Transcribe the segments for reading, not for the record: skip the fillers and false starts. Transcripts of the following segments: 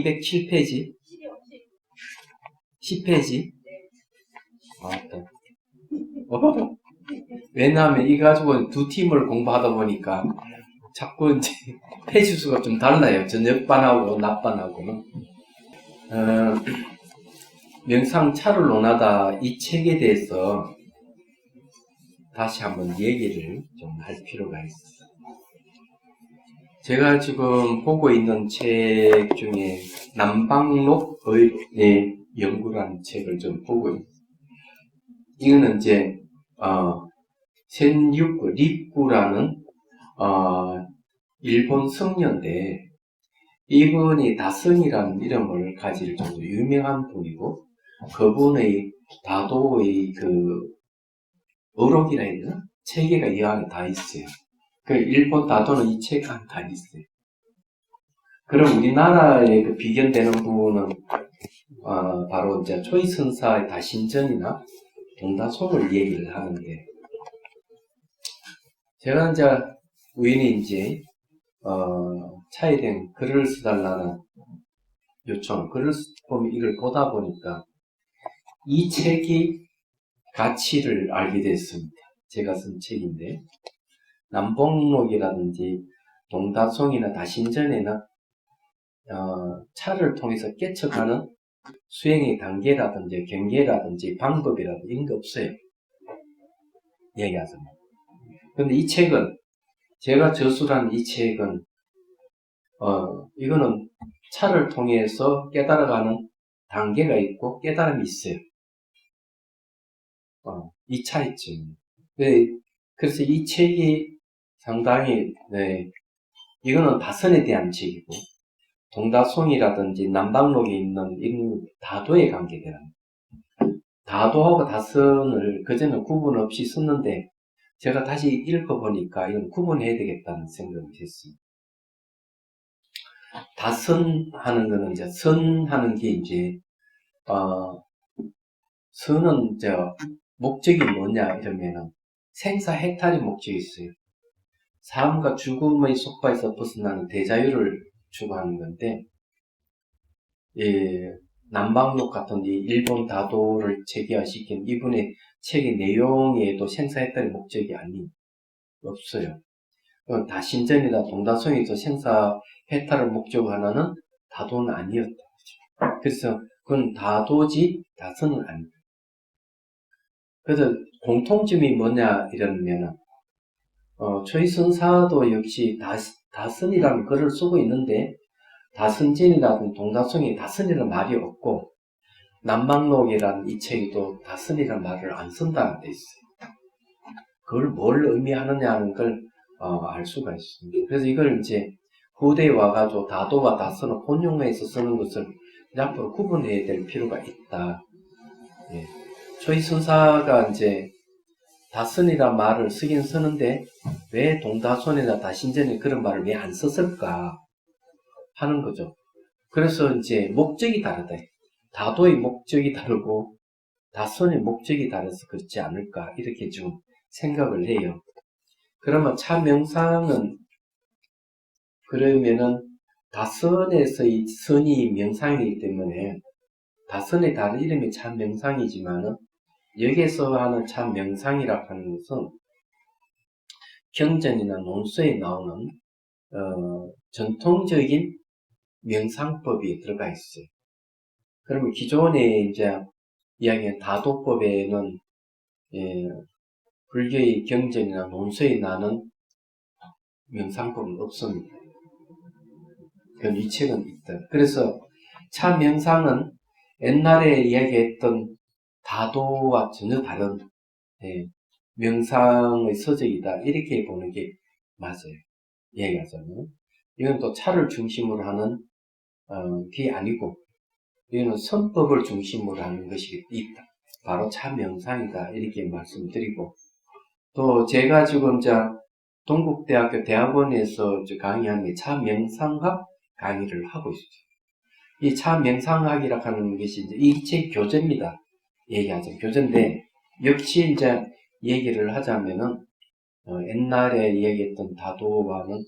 207페이지? 10페이지? 맞다. 왜냐하면 이거 가지고 두 팀을 공부하다 보니까 자꾸 이제 페이지 수가 좀 달라요. 저녁반하고 낮반하고는. 명상차를 논하다 이 책에 대해서 다시 한번 얘기를 좀 할 필요가 있어요. 제가 지금 보고 있는 책 중에 남방록의 연구라는 책을 좀 보고 있어요. 이거는 이제 센유쿠 리쿠라는 일본 성녀인데 이분이 다슨이라는 이름을 가질 정도로 유명한 분이고 그분의 다도의 어록이라 해야 되나? 체계가 이 안에 다 있어요. 그 일본 다도는 이 책 안에 다 있어요. 그럼 우리나라에 비견되는 부분은 바로 이제 초이선사의 다신전이나 동다송을 얘기를 하는데 제가 이제 우연히 이제 차에 대한 글을 써달라는 요청, 글을 보면 이걸 보다 보니까 이 책이 가치를 알게 됐습니다. 제가 쓴 책인데 남봉록이라든지 동다송이나 다신전에는 차를 통해서 깨쳐가는 수행의 단계라든지 경계라든지 방법이라든지 이런 게 없어요. 얘기하자면. 근데 이 책은 제가 저술한 이 책은 이거는 차를 통해서 깨달아가는 단계가 있고 깨달음이 있어요. 이 차이점. 그래서 이 책이 상당히 이거는 다선에 대한 책이고 동다송이라든지 남방록에 있는 이런 다도에 관계되는 다도하고 다선을 그전에 구분 없이 썼는데 제가 다시 읽어보니까 이건 구분해야 되겠다는 생각이 됐습니다. 다선하는 거는 이제 선하는 게 이제 선은 이제 목적이 뭐냐 이러면은 생사해탈의 목적이 있어요. 삶과 죽음의 속박에서 벗어나는 대자유를 추구하는 건데, 남방록 같은 이 일본 다도를 체계화시킨 이분의 책의 내용에도 생사해탈의 목적이 없어요. 다신전이나 동다송에서 생사해탈을 목적으로 하나는 다도는 아니었다. 그래서 그건 다도지 다선은 아니다. 그래서 공통점이 뭐냐 이러면은 초이선사도 역시 다선이라는 글을 쓰고 있는데 다선진이라든 동다송에 다선이라는 말이 없고 남방록이라는 이 책에도 다선이라는 말을 안 쓴다는 데 있어요. 그걸 뭘 의미하느냐는 걸 알 수가 있습니다. 그래서 이걸 이제 후대에 와가지고 다도와 다선을 혼용해서 쓰는 것을 앞으로 구분해야 될 필요가 있다. 예. 초이선사가 이제 다선이란 말을 쓰긴 쓰는데 왜 동다선이나 다신전에 그런 말을 왜 안 썼을까 하는 거죠. 그래서 이제 목적이 다르다. 다도의 목적이 다르고 다선의 목적이 다르서 그렇지 않을까 이렇게 좀 생각을 해요. 그러면 차 명상은 그러면은 다선에서의 선이 명상이기 때문에 다선의 다른 이름이 차 명상이지만은 여기에서 하는 참 명상이라고 하는 것은 경전이나 논서에 나오는 전통적인 명상법이 들어가 있어요. 그러면 기존에 이제 이야기한 다도법에는 불교의 경전이나 논서에 나는 명상법은 없습니다. 그건 이 책은 있다. 그래서 참 명상은 옛날에 이야기했던 다도와 전혀 다른 명상의 서적이다 이렇게 보는 게 맞아요. 이야기하자면 이건 또 차를 중심으로 하는 게 아니고 이거는 선법을 중심으로 하는 것이 있다. 바로 차 명상이다 이렇게 말씀드리고 또 제가 지금 동국대학교 대학원에서 강의하는 게 차 명상학 강의를 하고 있어요. 이 차 명상학이라고 하는 것이 이제 이 책 교재입니다. 얘기하자면 교재인데 역시 이제 얘기를 하자면은 옛날에 얘기했던 다도와는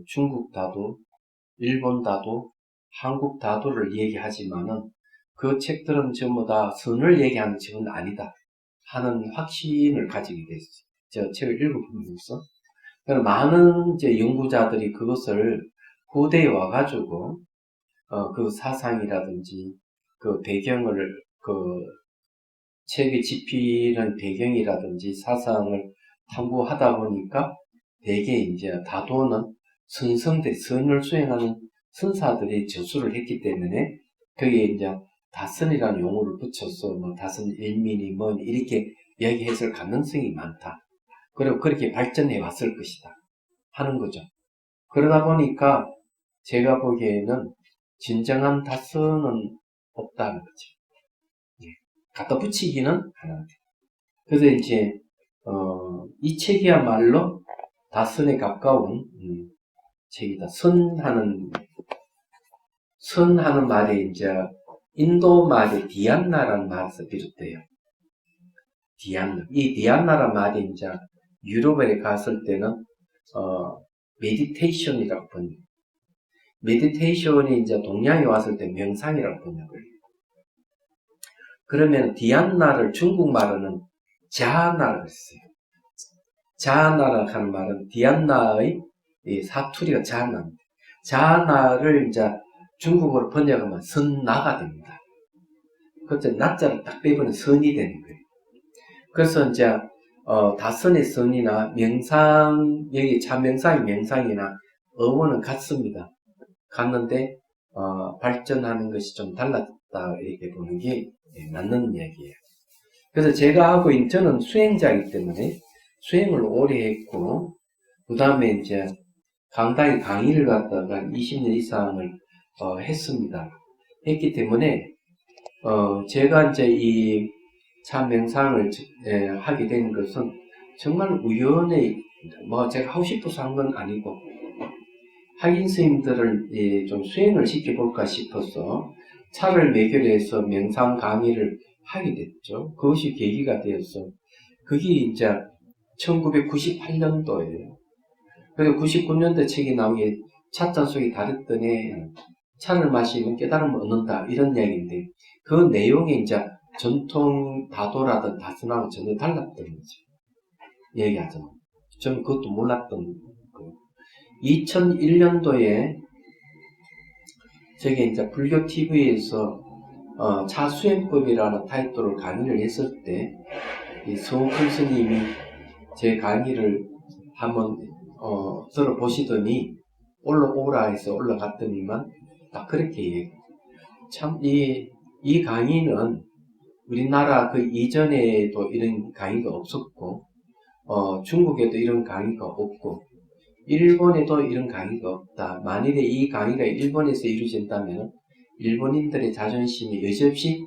중국 다도, 일본 다도, 한국 다도를 얘기하지만은 그 책들은 전부 다 선을 얘기하는 책은 아니다 하는 확신을 가지게 됐어요. 저 책을 읽어보면서. 많은 이제 연구자들이 그것을 후대에 와가지고, 그 사상이라든지, 그 배경을, 그 책에 집히는 배경이라든지 사상을 탐구하다 보니까 대개 이제 다도는 선성대, 선을 수행하는 선사들이 저수를 했기 때문에 거기에 이제 다선이라는 용어를 붙여서 뭐 다선 일민이 뭐 이렇게 이야기했을 가능성이 많다. 그리고 그렇게 발전해 왔을 것이다 하는 거죠. 그러다 보니까 제가 보기에는 진정한 다선은 없다는 거죠. 예. 갖다 붙이기는 하는데. 그래서 이제 이 책이야말로 다선에 가까운 책이다. 선하는 말이 이제 인도 말이 디안나라는 말에서 비롯돼요. 디안나. 이 디안나라는 말이 이제 유럽에 갔을 때는 메디테이션이라고 번역. 메디테이션이 이제 동양에 왔을 때 명상이라고 번역을 해요. 그러면 디안나를 중국말로는 자나라고 했어요. 자나라고 하는 말은 디안나의 사투리가 자나입니다. 자나를 이제 중국어로 번역하면 선나가 됩니다. 그때 나자를 딱 빼버리면 선이 되는 거예요. 그래서 이제 다선의 선이나 명상, 여기 참명상이 명상이나 어원은 같습니다. 같는데 발전하는 것이 좀 달랐다 이렇게 보는 게 맞는 이야기예요. 그래서 저는 수행자이기 때문에 수행을 오래 했고, 그 다음에 이제 강당에 강의를 갖다가 20년 이상을 했습니다. 했기 때문에 제가 이제 이 참명상을 하게 된 것은 정말 우연히 뭐 제가 하고 싶어서 한 건 아니고 학인 스님들을 좀 수행을 시켜볼까 싶어서 차를 매결해서 명상 강의를 하게 됐죠. 그것이 계기가 되어서 그게 이제 1998년도예요. 그리고 99년도 책이 나오게 찻잔속이 다르더니 차를 마시면 깨달음을 얻는다 이런 이야기인데 그 내용이 이제 전통 다도라든 다스나하고 전혀 달랐던 거죠. 얘기하자면 저는 그것도 몰랐던 거예요. 2001년도에 저게 이제 불교 TV에서 차수행법이라는 타이틀을 강의를 했을 때 이 성큰 스님이 제 강의를 한번 들어보시더니 올라오라 해서 올라갔더니만 딱 그렇게 얘기해요. 참 이 강의는 우리나라 그 이전에도 이런 강의가 없었고 중국에도 이런 강의가 없고 일본에도 이런 강의가 없다. 만일에 이 강의가 일본에서 이루어진다면 일본인들의 자존심이 여지없이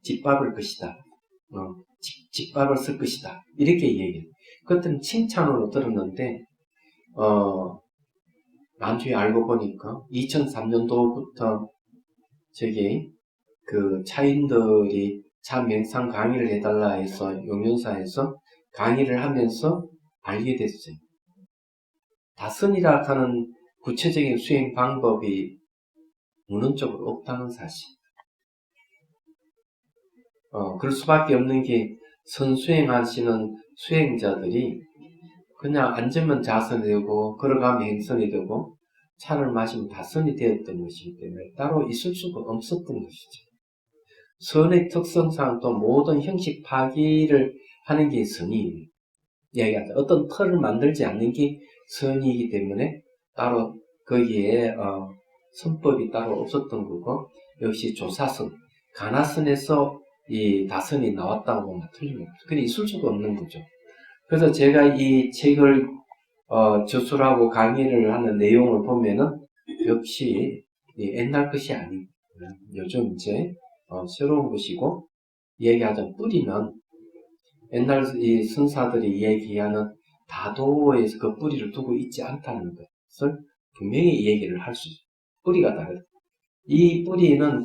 짓밟을 것이다. 짓밟을 쓸 것이다. 이렇게 얘기해요. 그것들은 칭찬으로 들었는데 나중에 알고 보니까 2003년도부터 저기 그 차인들이 참명상 강의를 해달라 해서 용연사에서 강의를 하면서 알게 됐어요. 다선이라 하는 구체적인 수행 방법이 문헌적으로 없다는 사실. 그럴 수밖에 없는 게 선수행하시는 수행자들이 그냥 앉으면 자선이 되고 걸어가면 행선이 되고 차를 마시면 다선이 되었던 것이기 때문에 따로 있을 수가 없었던 것이죠. 선의 특성상 또 모든 형식 파기를 하는 게 선이에요. 이야기하자. 어떤 틀을 만들지 않는 게 선이기 때문에 따로 거기에 선법이 따로 없었던 거고 역시 조사선, 가나선에서 이 다선이 나왔다고 보면 틀림없어요. 그게 있을 수가 없는 거죠. 그래서 제가 이 책을 저술하고 강의를 하는 내용을 보면은 역시 옛날 것이 아니고 요즘 이제 새로운 것이고 얘기하자면 뿌리는 옛날 이 선사들이 얘기하는 다도에서 그 뿌리를 두고 있지 않다는 것을 분명히 얘기를 할 수 있어요. 뿌리가 다르다. 이 뿌리는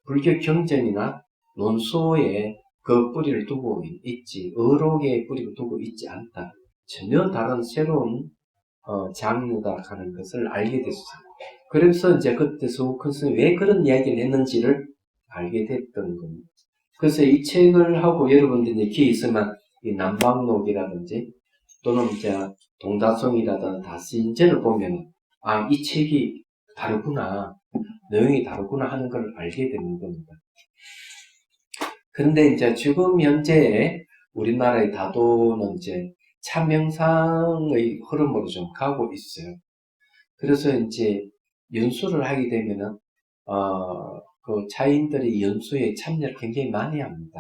불교 경전이나 논소에 그 뿌리를 두고 있지 의록의 뿌리를 두고 있지 않다. 전혀 다른 새로운 장르다 하는 것을 알게 됐어요. 그래서 이제 그때 서우컨슨이 왜 그런 이야기를 했는지를 알게 됐던 겁니다. 그래서 이 책을 하고 여러분들이 기회 있으면 이 남방록이라든지 또는 이제 동다성이라든지 다신전을 보면 이 책이 다르구나, 내용이 다르구나 하는 걸 알게 되는 겁니다. 그런데 이제 지금 현재 우리나라의 다도는 이제 참명상의 흐름으로 좀 가고 있어요. 그래서 이제 연수를 하게 되면은 그 차인들이 연수에 참여를 굉장히 많이 합니다.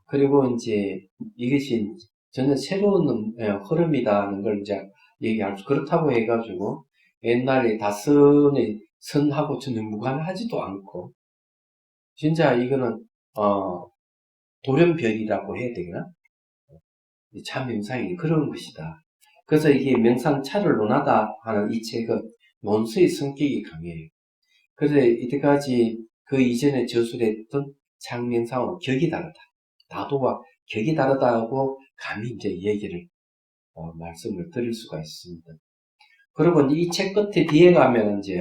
그리고 이제 이것이 전혀 새로운 흐름이라는 걸 이제 얘기할 수, 그렇다고 해가지고 옛날에 다선의 선하고 전혀 무관하지도 않고, 진짜 이거는, 돌연변이라고 해야 되나? 참 명상이 그런 것이다. 그래서 이게 명상차를 논하다 하는 이 책은 논수의 성격이 강해요. 그래서 이때까지 그 이전에 저술했던 창명상은 격이 다르다. 다도와 격이 다르다고 감히 이제 얘기를 말씀을 드릴 수가 있습니다. 그리고 이 책 끝에 뒤에 가면 이제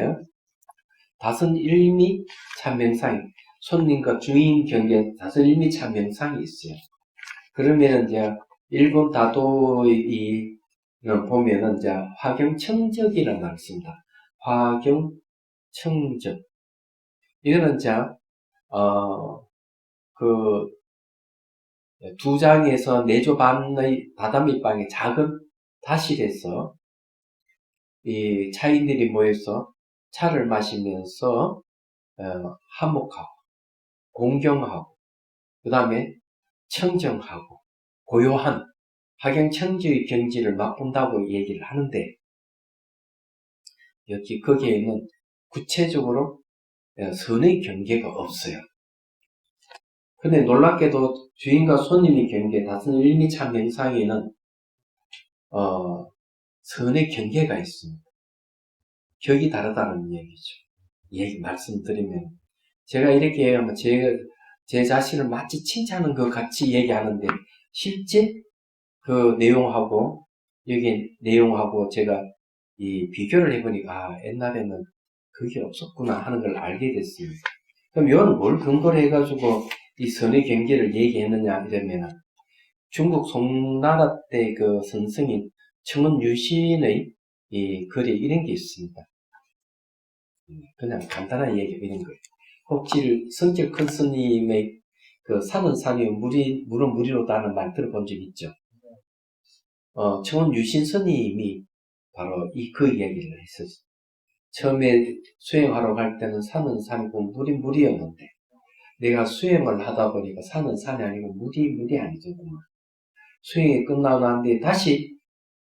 다선 일미 참명상이, 손님과 주인 경계 다선 일미 참명상이 있어요. 그러면 이제 일본 다도의 보면은 이제 화경청적이라는 말을 씁니다. 화경청적. 이거는 이제 그 두 장에서 네조 반의 다다미방의 작은 다실에서 이 차인들이 모여서 차를 마시면서 화목하고 공경하고 그 다음에 청정하고 고요한 화경청지의 경지를 맛본다고 얘기를 하는데, 여기 거기에는 구체적으로 선의 경계가 없어요. 근데 놀랍게도 주인과 손님의 경계, 다선 일미참 명상에는 선의 경계가 있습니다. 격이 다르다는 얘기죠. 말씀드리면, 제가 이렇게 제 자신을 마치 칭찬하는 것 같이 얘기하는데, 실제 그 내용하고, 여기 내용하고 제가 이 비교를 해보니까, 옛날에는 그게 없었구나 하는 걸 알게 됐습니다. 그럼 이건 뭘 근거로 해가지고 이 선의 경계를 얘기했느냐 이러면, 중국 송나라 때 그 선성인 청은 유신의 이 글에 이런 게 있습니다. 그냥 간단한 얘기 이런 거예요. 혹시 성질 큰 스님의 그 산은 산이요 물은 물이로다 하는 말 들어본 적 있죠? 청은 유신 스님이 바로 그 이야기를 했었어요. 처음에 수행하러 갈 때는 산은 산이고 물이 물이었는데, 내가 수행을 하다 보니까 산은 산이 아니고 물이 아니거든요. 수행이 끝나고 난 뒤에 다시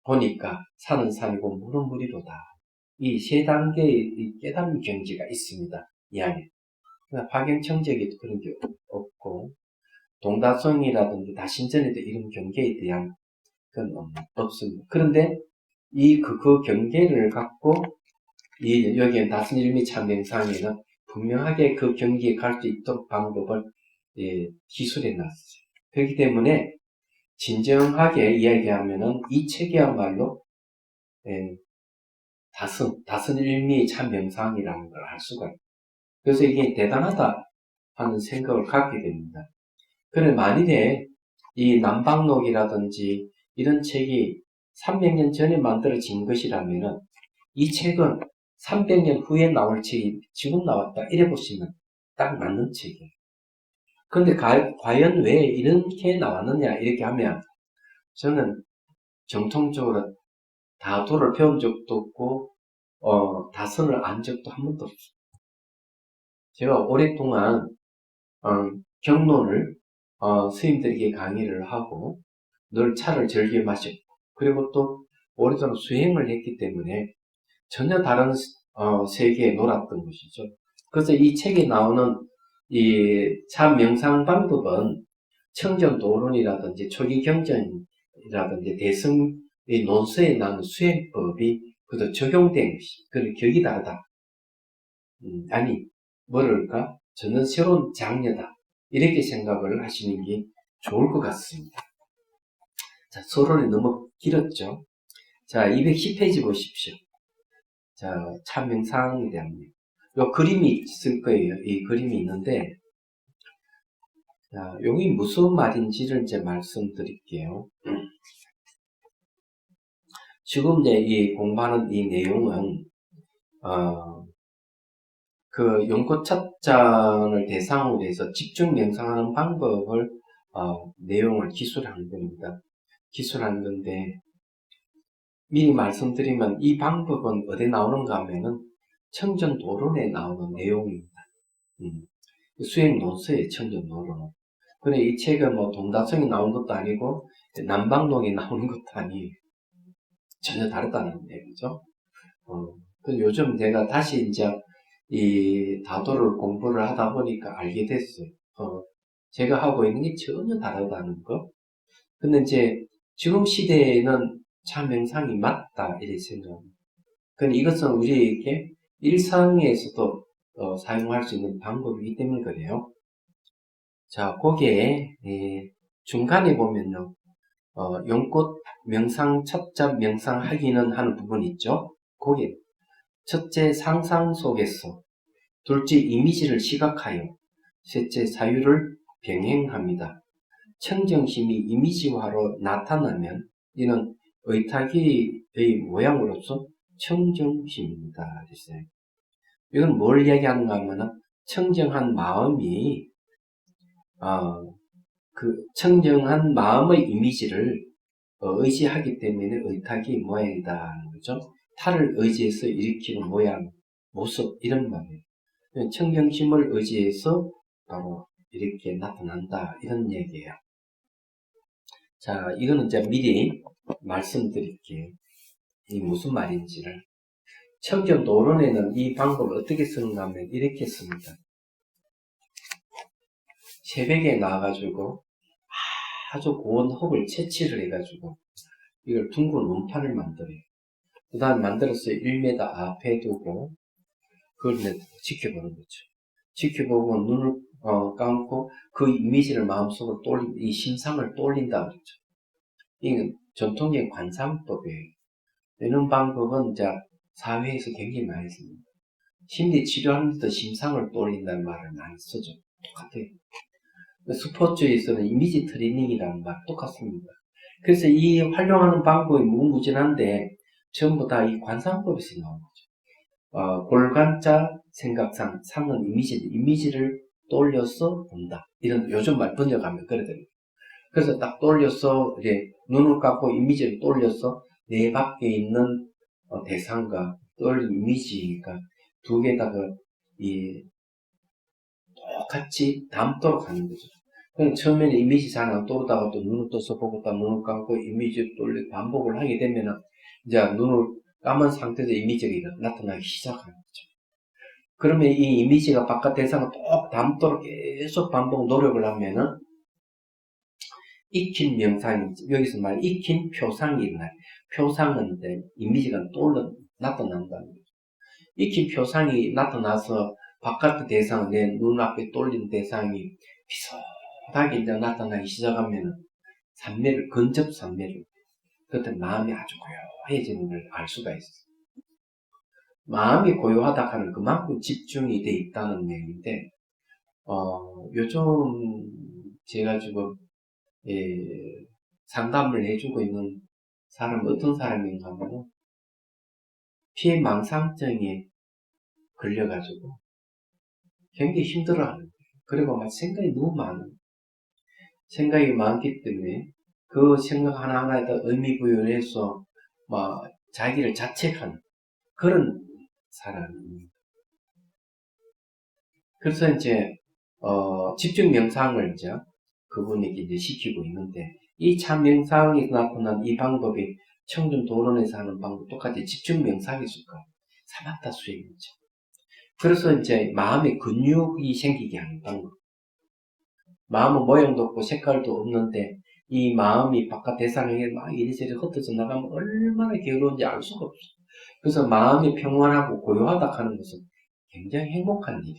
보니까 산은 산이고 물은 물이로다. 이 세 단계의 깨달음 경지가 있습니다. 이 안에. 화경청적에도 그런 게 없고, 동다성이라든지 다신전에도 이런 경계에 대한 건 없습니다. 그런데 그 경계를 갖고 여기에 다스일미 참명상에는 분명하게 그 경기에 갈 수 있도록 방법을 기술해 놨어요. 그렇기 때문에 진정하게 이야기하면은 이 책이야말로 다스일미 참명상이라는 걸 알 수가 있어요. 그래서 이게 대단하다 하는 생각을 갖게 됩니다. 그래 만일에 이 남방록이라든지 이런 책이 300년 전에 만들어진 것이라면은 이 책은 300년 후에 나올 책이 지금 나왔다 이래 보시면 딱 맞는 책이에요. 그런데 과연 왜 이렇게 나왔느냐 이렇게 하면, 저는 정통적으로 다도를 배운 적도 없고 다선을 안 적도 한 번도 없어요. 제가 오랫동안 경론을 스님들에게 강의를 하고 늘 차를 즐겨 마셨고, 그리고 또 오랫동안 수행을 했기 때문에 전혀 다른 세계에 놀았던 것이죠. 그래서 이 책에 나오는 이 참 명상 방법은 청정도론이라든지 초기경전이라든지 대승의 논서에 나오는 수행법이 그도 적용된 것이, 그런 격이 다르다. 아니 뭐랄까 저는 새로운 장르다 이렇게 생각을 하시는 게 좋을 것 같습니다. 자, 서론이 너무 길었죠. 자, 210페이지 보십시오. 자, 참명상에 대한 요 그림이 있을 거예요. 이 그림이 있는데, 자, 여기 무슨 말인지를 이제 말씀드릴게요. 지금 이제 이 공부하는 이 내용은, 그 연꽃 찻잔을 대상으로 해서 집중 명상하는 방법을, 내용을 기술한 겁니다. 기술한 건데, 미리 말씀드리면 이 방법은 어디 나오는가 하면은 청정도론에 나오는 내용입니다. 수행 논서의 청정도론. 그래, 이 책은 뭐 동다성이 나온 것도 아니고 남방록이 나오는 것도 아니에요. 전혀 다르다는 얘기죠. 요즘 제가 다시 이제 이 다도를 공부를 하다 보니까 알게 됐어요. 제가 하고 있는 게 전혀 다르다는 거. 근데 이제 지금 시대에는 참 명상이 맞다 이렇게 생각합니다. 근데 이것은 우리에게 일상에서도 사용할 수 있는 방법이기 때문에 그래요. 자, 거기에 중간에 보면요, 연꽃 명상, 첫째 명상하기는 하는 부분이 있죠. 거기에 첫째 상상 속에서, 둘째 이미지를 시각하여, 셋째 사유를 병행합니다. 청정심이 이미지화로 나타나면 이는 의탁의 모양으로서 청정심입니다. 그랬어요. 이건 뭘 얘기하는가 하면은 청정한 마음이 그 청정한 마음의 이미지를 의지하기 때문에 의탁이 모양이다는 거죠. 타를 의지해서 일으키는 모양, 모습 이런 말이에요. 청정심을 의지해서 바로 이렇게 나타난다 이런 얘기예요. 자, 이거는 이제 미리 말씀드릴게요. 이 무슨 말인지를. 청정도론에는 이 방법을 어떻게 쓰는가 하면 이렇게 씁니다. 새벽에 나와가지고 아주 고운 흙을 채취를 해가지고 이걸 둥근 원판을 만들어요. 그 다음 만들어서 1m 앞에 두고 그걸 지켜보는 거죠. 지켜보고 눈을 감고 그 이미지를 마음속으로 이 심상을 떠올린다 그러죠. 이건 전통적인 관상법이에요. 이런 방법은 이제 사회에서 굉장히 많이 씁니다. 심리 치료하면서도 심상을 떠올린다는 말을 많이 쓰죠. 똑같아요. 스포츠에서는 이미지 트레이닝이라는 말 똑같습니다. 그래서 이 활용하는 방법이 무궁무진한데 전부 다 이 관상법에서 나온 거죠. 골간자 생각상, 상은 이미지를 떠올려서 본다. 이런 요즘 말 번역하면 그러더라고요. 그래서 딱 떠올려서 이제 눈을 감고 이미지를 떠올려서 내 밖에 있는 대상과 떠올린 이미지가 두 개다가 똑같이 담도록 하는 거죠. 그럼 처음에는 이미지 잘 안 떠오르다가 또 눈을 떠서 보고 또 눈을 감고 이미지를 떠올리고 반복을 하게 되면은 이제 눈을 감은 상태에서 이미지가 나타나기 시작하는 거죠. 그러면 이 이미지가 바깥 대상을 꼭 담도록 계속 반복 노력을 하면은 익힌 명상이, 여기서 말 익힌 표상이 일어나요. 표상은 이미지가 나타난다는 거죠. 익힌 표상이 나타나서 바깥의 대상, 내 눈앞에 떠올린 대상이 비슷하게 이제 나타나기 시작하면 근접 산매를, 그때 마음이 아주 고요해지는 걸 알 수가 있어요. 마음이 고요하다 하는 그만큼 집중이 돼 있다는 얘기인데, 요즘 제가 지금, 상담을 해주고 있는 사람은 어떤 사람인가 하면, 피해망상증에 걸려가지고, 굉장히 힘들어하는 거예요. 그리고 막 생각이 너무 많아요. 생각이 많기 때문에 그 생각 하나하나에다 의미 부여를 해서 막 자기를 자책하는 그런 사람입니다. 그래서 이제 집중 명상을 이제 그분에게 이제 시키고 있는데 이 참 명상이 나타난 이 방법이 청정 도론에서 하는 방법 똑같이 집중 명상이실 거예요. 사마타 수행이죠. 그래서 이제 마음에 근육이 생기게 하는 방법. 마음은 모양도 없고 색깔도 없는데 이 마음이 바깥 대상에게 막 이리저리 흩어져 나가면 얼마나 괴로운지 알 수가 없어요. 그래서 마음이 평안하고 고요하다 하는 것은 굉장히 행복한 일이에요.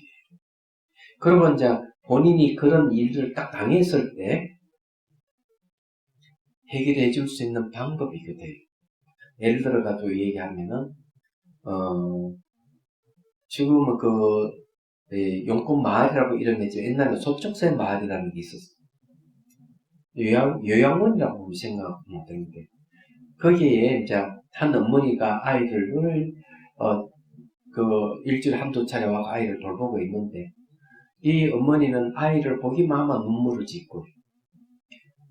그리고 이제 본인이 그런 일을 딱 당했을 때 해결해 줄 수 있는 방법이거든요. 예를 들어가지고 얘기하면은, 지금은 용꽃 마을이라고 이름이죠. 옛날에 소쩍새 마을이라는 게 있었어요. 요양원이라고 생각하면 되는데, 거기에 이제 한 어머니가 아이들을, 일주일에 한두 차례 와서 아이를 돌보고 있는데, 이 어머니는 아이를 보기만 하면 눈물을 짓고,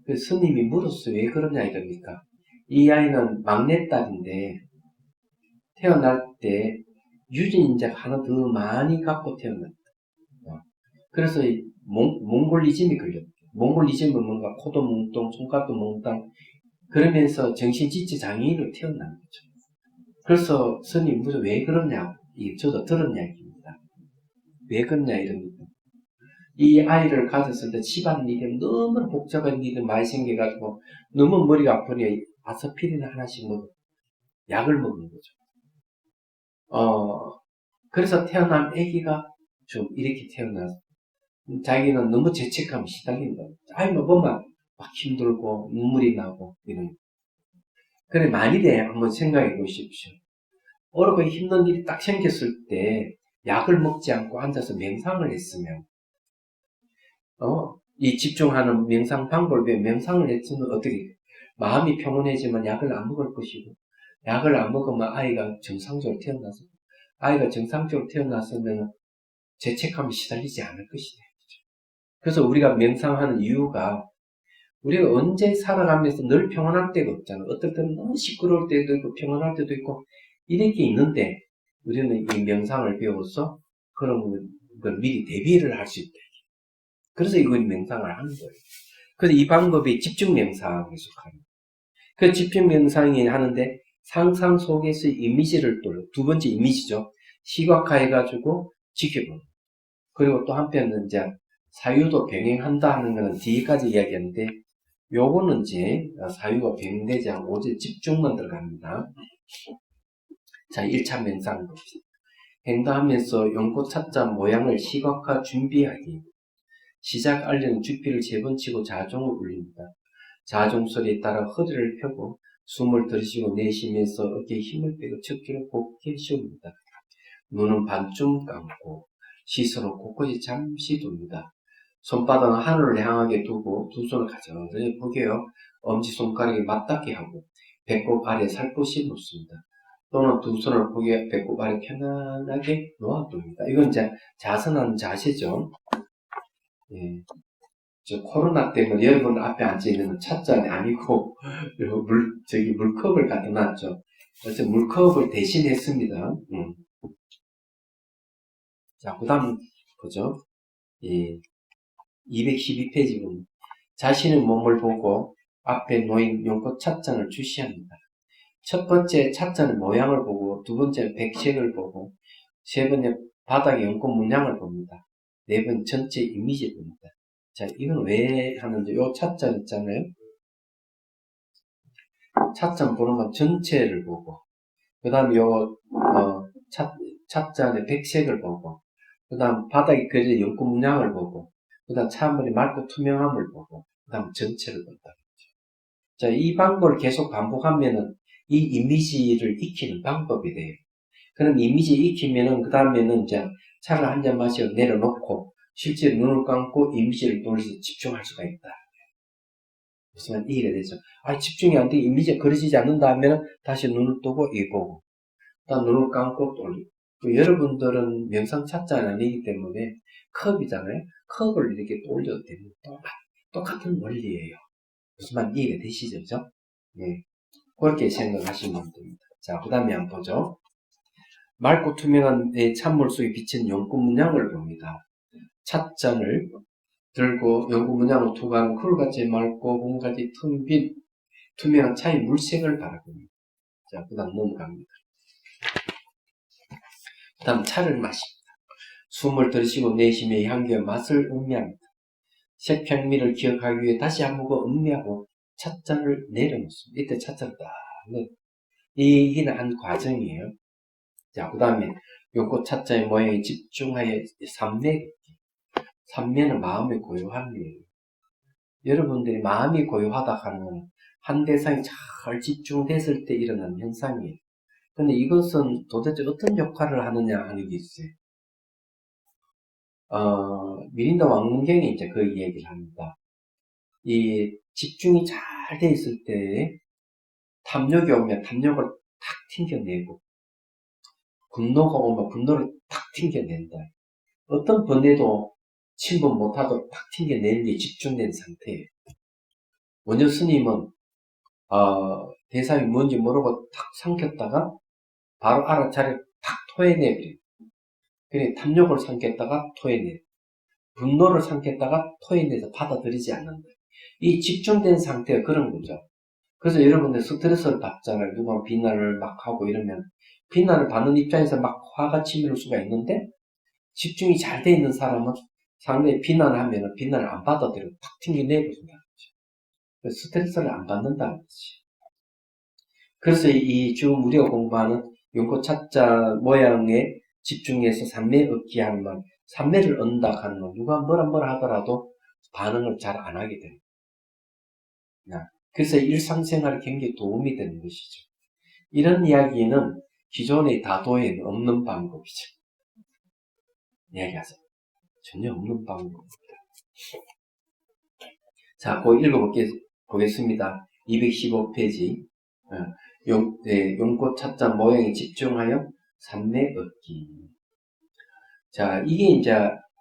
그 스님이 물었어요. 왜 그러냐 이러니까. 이 아이는 막내딸인데, 태어날 때 유전인자가 하나 더 많이 갖고 태어났다. 그래서 몽골리즘이 걸렸다. 몽골리즘은 뭔가 코도 뭉뚱, 손가락도 뭉뚱, 그러면서 정신지체 장애인으로 태어난 거죠. 그래서 스님 무슨 왜 그러냐, 저도 들은 이야기입니다. 왜 그러냐 이럽니다. 이 아이를 가졌을 때 집안 일이 너무 복잡한 일이 많이 생겨가지고 너무 머리가 아프니 아스피린 하나씩 약을 먹는 거죠. 그래서 태어난 아기가 좀 이렇게 태어나서 자기는 너무 죄책감이 시달린다. 아이만 보면 막 힘들고 눈물이 나고 이런. 그래 만일에 한번 생각해 보십시오. 어렵고 힘든 일이 딱 생겼을 때 약을 먹지 않고 앉아서 명상을 했으면 이 집중하는 명상 방법에 명상을 했으면 어떻게 마음이 평온해지면 약을 안 먹을 것이고 약을 안 먹으면 아이가 정상적으로 태어나서 아이가 정상적으로 태어났으면 죄책감이 시달리지 않을 것이다. 그래서 우리가 명상하는 이유가 우리가 언제 살아가면서 늘 평안할 때가 없잖아. 어떨 때는 너무 시끄러울 때도 있고 평안할 때도 있고 이렇게 있는데 우리는 이 명상을 배워서 그런 걸 미리 대비를 할 수 있다. 그래서 이걸 명상을 하는 거예요. 그래서 이 방법이 집중 명상에 속하는. 그 집중 명상이 하는데 상상 속에서 이미지를 두 번째 이미지죠. 시각화해가지고 지켜보는. 그리고 또 한편은 이제 사유도 병행한다 하는 것은 뒤까지 이야기하는데 요거는 이제 사유가 병행되지 않고 오직 집중만 들어갑니다. 자, 1차 명상 봅시다. 행동하면서 연꽃 찾자 모양을 시각화 준비하기. 시작 알리는 주피를 3번 치고 자종을 울립니다. 자종 소리에 따라 허리를 펴고 숨을 들이쉬고 내쉬면서 어깨에 힘을 빼고 척추를 곧게 쉬웁니다. 눈은 반쯤 감고 시선은 곳곳이 잠시 돕니다. 손바닥은 하늘을 향하게 두고 두 손을 가져가니 보게요. 엄지손가락이 맞닿게 하고 배꼽 아래 살포시 놓습니다. 또는 두 손을 보게 배꼽 아래 편안하게 놓아둡니다. 이건 이제 자선한 자세죠. 예. 코로나 때문에 여러분 앞에 앉아있는 찻잔이 아니고 물컵을 갖다 놨죠. 그래서 물컵을 대신했습니다. 자, 그 다음 보죠. 예. 212페이지 보면 자신의 몸을 보고 앞에 놓인 연꽃 찻잔을 주시합니다. 첫 번째 찻잔의 모양을 보고 두 번째 백색을 보고 세 번째 바닥의 연꽃 문양을 봅니다. 네 번 전체 이미지를 봅니다. 자, 이건 왜 하는지 요 찻잔 있잖아요. 찻잔 보는 건 전체를 보고 그 다음 찻잔의 백색을 보고 그 다음 바닥에 그려진 연꽃 문양을 보고 그 다음 찬물이 맑고 투명함을 보고 그 다음 전체를 본다. 자, 이 방법을 계속 반복하면은 이 이미지를 익히는 방법이 돼요. 그럼 이미지 익히면은 그 다음에는 이제 차를 한 잔 마시고 내려놓고 실제 눈을 감고 이미지를 돌려서 집중할 수가 있다. 무슨 말 이해가 되죠? 집중이 안 돼. 이미지가 그려지지 않는다 하면은 다시 눈을 뜨고 이 보고 그다음 눈을 감고 돌리고 또 여러분들은 명상 찻잔이 아니기 때문에 컵이잖아요. 컵을 이렇게 돌려도 됩니다. 똑같은 원리예요. 무슨 말 이해가 되시죠? 그죠? 네. 그렇게 생각하시면 됩니다. 자, 그 다음에 한번 보죠. 맑고 투명한 찬물 속에 비친 연꽃 문양을 봅니다. 찻잔을 들고 연꽃 문양을 투과한 쿨같이 맑고 공같이 텅빈 투명한 차의 물색을 바라봅니다. 자, 그 다음 넘어갑니다. 그 다음 차를 마십니다. 숨을 들이쉬고 내쉬며 향기와 맛을 음미합니다. 색평미를 기억하기 위해 다시 한 모금 음미하고 찻잔을 내려놓습니다. 이때 찻잔을 딱 이기는 한 과정이에요. 자, 그 다음에 연꽃 찻잔의 모양에 집중하여 삼매. 삼매는 마음의 고요함이에요. 여러분들이 마음이 고요하다 하는 건 한 대상이 잘 집중됐을 때 일어나는 현상이에요. 근데 이것은 도대체 어떤 역할을 하느냐 하는 게 있어요. 미린다 왕문경이 이제 그 얘기를 합니다. 이 집중이 잘 돼 있을 때 탐욕이 오면 탐욕을 탁 튕겨내고, 분노가 오면 분노를 탁 튕겨낸다. 어떤 번뇌도 침범 못하도록 탁 튕겨내는 게 집중된 상태예요. 원효 스님은 대상이 뭔지 모르고 탁 삼켰다가 바로 알아차려 탁 토해내버려요. 그래 탐욕을 삼켰다가 토해내, 분노를 삼켰다가 토해내서 받아들이지 않는다. 이 집중된 상태가 그런 거죠. 그래서 여러분들 스트레스를 받잖아요. 누가 비난을 막 하고 이러면 비난을 받는 입장에서 막 화가 치밀을 수가 있는데, 집중이 잘 돼 있는 사람은 상대의 비난을 하면 비난을 안 받아들이고 탁 튕겨내버린다. 스트레스를 안 받는다는 거지. 그래서 이 지금 우리가 공부하는 용고차자 모양에 집중해서 삼매 얻기 하는 말, 삼매를 얻는다 하는 건 누가 뭐라 하더라도 반응을 잘 안 하게 됩니다. 그래서 일상생활에 굉장히 도움이 되는 것이죠. 이런 이야기는 기존의 다도에는 없는 방법이죠. 이야기하세요. 전혀 없는 방법입니다. 자, 그거 읽어보겠습니다. 215페이지. 용꽃 찾자 모양에 집중하여 삼매 얻기. 자, 이게 이제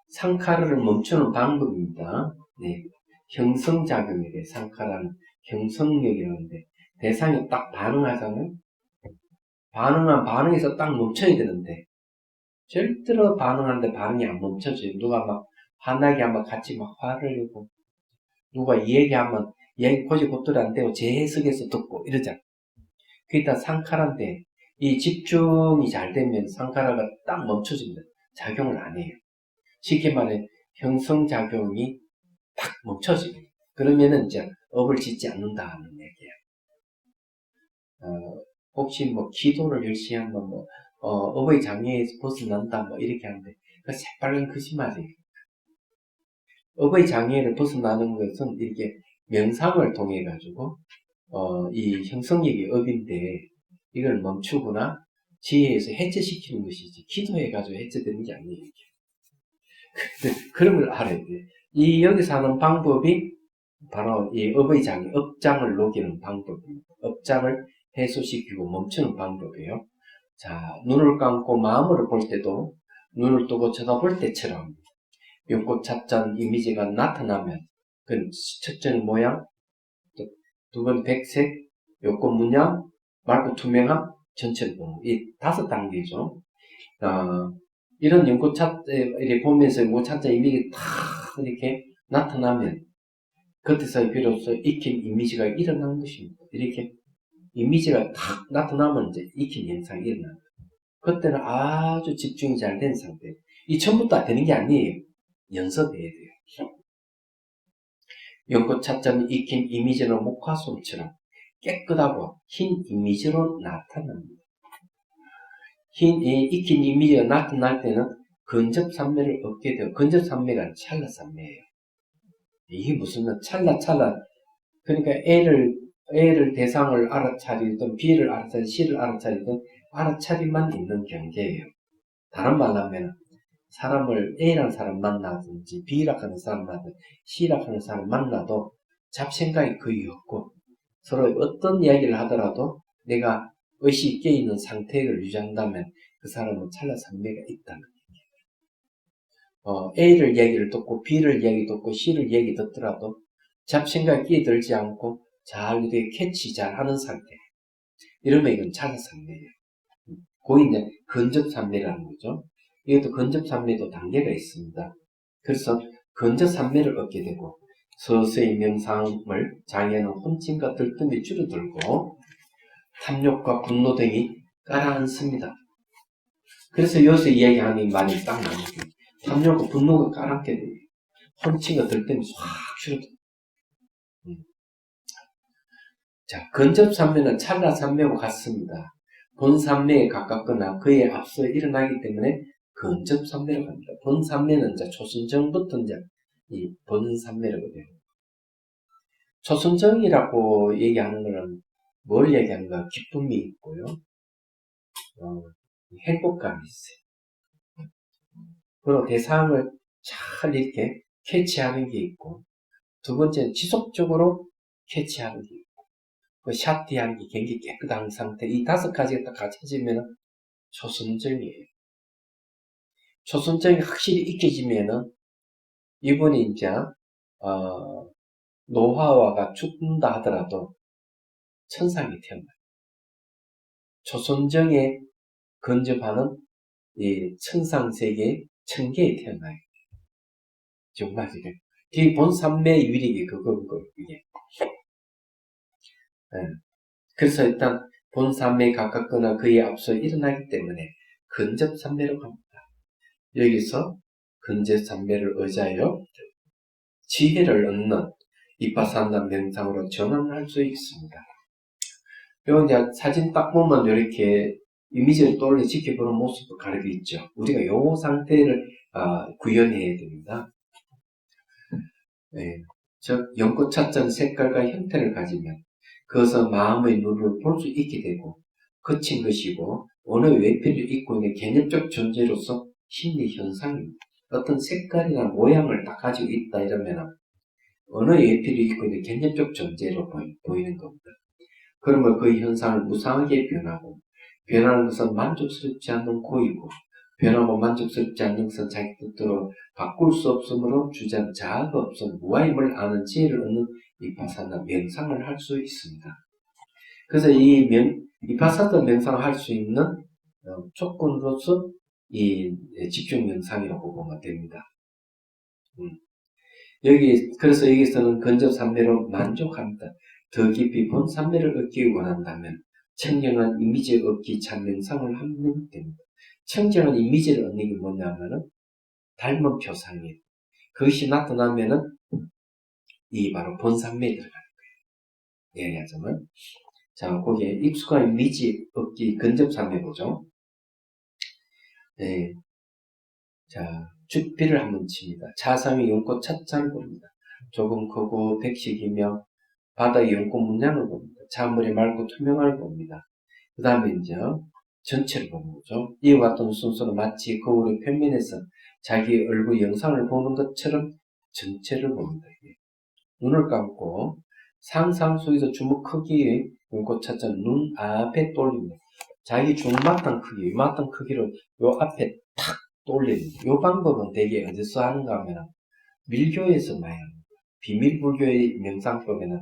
상카르를 멈추는 방법입니다. 네. 형성작용이래. 상카라는 형성력이라는데, 대상이 딱 반응하잖아요. 반응에서 딱 멈춰야 되는데, 절대로 반응하는데 반응이 안 멈춰져요. 누가 막 화나게 하면 같이 막 화를 내고, 누가 얘기하면 얘기 곧들이 안 되고 재해석해서 듣고 이러잖아. 그러니까 상카라인데, 이 집중이 잘 되면 상카라가 딱 멈춰집니다. 작용을 안 해요. 쉽게 말해 형성작용이 딱 멈춰집니다. 그러면은 이제 업을 짓지 않는다는 얘기예요. 혹시 뭐 기도를 열심히 하면 뭐 업의 장애에서 벗어난다 뭐 이렇게 하는데, 그 새빨간 거짓말이에요. 업의 장애를 벗어나는 것은 이렇게 명상을 통해 가지고 이 형성력이 업인데, 이걸 멈추거나 지혜에서 해체시키는 것이지, 기도해 가지고 해체되는 게 아니에요. 그런 걸 알아야 돼요. 이 여기서 하는 방법이 바로 이 업의 장애, 업장을 녹이는 방법입니다. 업장을 해소시키고 멈추는 방법이에요. 자, 눈을 감고 마음으로 볼 때도 눈을 뜨고 쳐다볼 때처럼 용꽃 찻잔 이미지가 나타나면, 그 첫째 모양, 두 번 백색, 요꽃 문양, 맑고 투명함, 전체를 보는 이 5단계죠. 이런 이렇게 보면서 용꽃 이미지 탁 이렇게 나타나면, 그때서 비로소 익힌 이미지가 일어나는 것입니다. 이렇게 이미지가 탁 나타나면 이제 익힌 현상이 일어나는 거예요. 그때는 아주 집중이 잘 된 상태. 이 처음부터 다 되는 게 아니에요. 연습해야 돼요. 연꽃 찻잔 익힌 이미지는 목화솜처럼 깨끗하고 흰 이미지로 나타납니다. 익힌 이미지가 나타날 때는 근접산매를 얻게 돼요. 근접산매가 찰나산매예요. 이게 무슨 찰나, 그러니까 A를 대상을 알아차리든 B를 알아차리든 C를 알아차리든 알아차리만 있는 경계예요. 다른 말로 하면 사람을 A라는 사람 만나든지 B라고 하는 사람 만나든지 C라고 하는 사람 만나도 잡생각이 거의 없고, 서로 어떤 이야기를 하더라도 내가 의식이 깨있는 상태를 유지한다면 그 사람은 찰나산매가 있다는 거예요. A를 얘기를 듣고 B를 얘기 듣고 C를 얘기 듣더라도 잡생각이 끼어들지 않고 잘 이렇게 캐치 잘 하는 상태. 이러면 이건 찰나산매예요. 그게 이제 근접산매라는 거죠. 이것도 근접산매도 단계가 있습니다. 그래서 근접산매를 얻게 되고, 서서히 명상을 장애하는 혼침과 들뜸이 줄어들고 탐욕과 분노 등이 가라앉습니다. 그래서 여기서 이야기하는 말이 딱 나오죠. 탐욕과 분노가 가라앉게 돼요. 혼침과 들뜸이 확 줄어들어요. 자, 근접산매는 찰나산매와 같습니다. 본산매에 가깝거나 그에 앞서 일어나기 때문에 근접산매라고 합니다. 본산매는 이제 초순정부터 이제 이 본산매라고 돼요. 초선정이라고 얘기하는 거는 뭘 얘기하는가? 기쁨이 있고요. 행복감이 있어요. 그리고 대상을 잘 이렇게 캐치하는 게 있고, 두 번째는 지속적으로 캐치하는 게 있고, 그 샤티한 게 굉장히 깨끗한 상태, 이 다섯 가지가 딱 갖춰지면 초선정이에요. 초선정이 확실히 익혀지면은 이분이 이제 노화화가 죽는다 하더라도 천상에 태어나요. 초선정에 근접하는 이 천상세계 천계에 태어나요. 정말 이게 본산매 유리기 그건 거 이게. 네. 그래서 일단 본산매에 가깝거나 그에 앞서 일어나기 때문에 근접산매로 갑니다. 여기서 근접산매를 의지하여 지혜를 얻는 이파산나 명상으로 전환할 수 있습니다. 요 이제 사진 딱 보면 이렇게 이미지를 떠올려 지켜보는 모습을 가리고 있죠. 우리가 요 상태를 구현해야 됩니다. 네. 즉 연꽃차전 색깔과 형태를 가지면 그것은 마음의 눈으로 볼 수 있게 되고 거친 것이고 어느 외필을 입고 있는 개념적 존재로서 심리 현상입니다. 어떤 색깔이나 모양을 딱 가지고 있다 이러면 어느 외필을 입고 있는 개념적 존재로 보이는 겁니다. 그러면 그 현상을 무상하게 변하고 변하는 것은 만족스럽지 않는 고이고 변하고 만족스럽지 않는 것은 자기 뜻대로 바꿀 수 없으므로 주장 자아가 없음 무아임을 아는 지혜를 얻는 이파사나 명상을 할 수 있습니다. 그래서 이파사나 명상을 할 수 있는 조건으로서 이 집중 명상이라고 보면 됩니다. 그래서 여기서는 근접산매로 만족합니다. 더 깊이 본 산매를 얻기 원한다면 청정한 이미지 얻기 참 명상을 하면 됩니다. 청정한 이미지를 얻는 게 뭐냐면은 닮은 표상이에요. 그것이 나타나면은 이 바로 본산매에 들어가는 거예요. 얘기하자면 자 거기에 익숙한 이미지 얻기 근접산매 보죠. 네. 자 죽비를 한번 칩니다. 차상의 연꽃 찻잔을 봅니다. 조금 크고 백식이며 바다의 연꽃 문양을 봅니다. 잔물이 맑고 투명함을 봅니다. 그 다음에 이제 전체를 보는 거죠. 이와 같은 순서는 마치 거울의 평면에서 자기 얼굴 영상을 보는 것처럼 전체를 봅니다. 눈을 감고 상상 속에서 주먹 크기의 연꽃 찻잔 눈 앞에 돌립니다. 자기 주먹만한 크기, 이만한 크기로 요 앞에 탁 돌리는 요 방법은 되게 어디서 하는가 하면 밀교에서 많이 합니다. 비밀불교의 명상법에는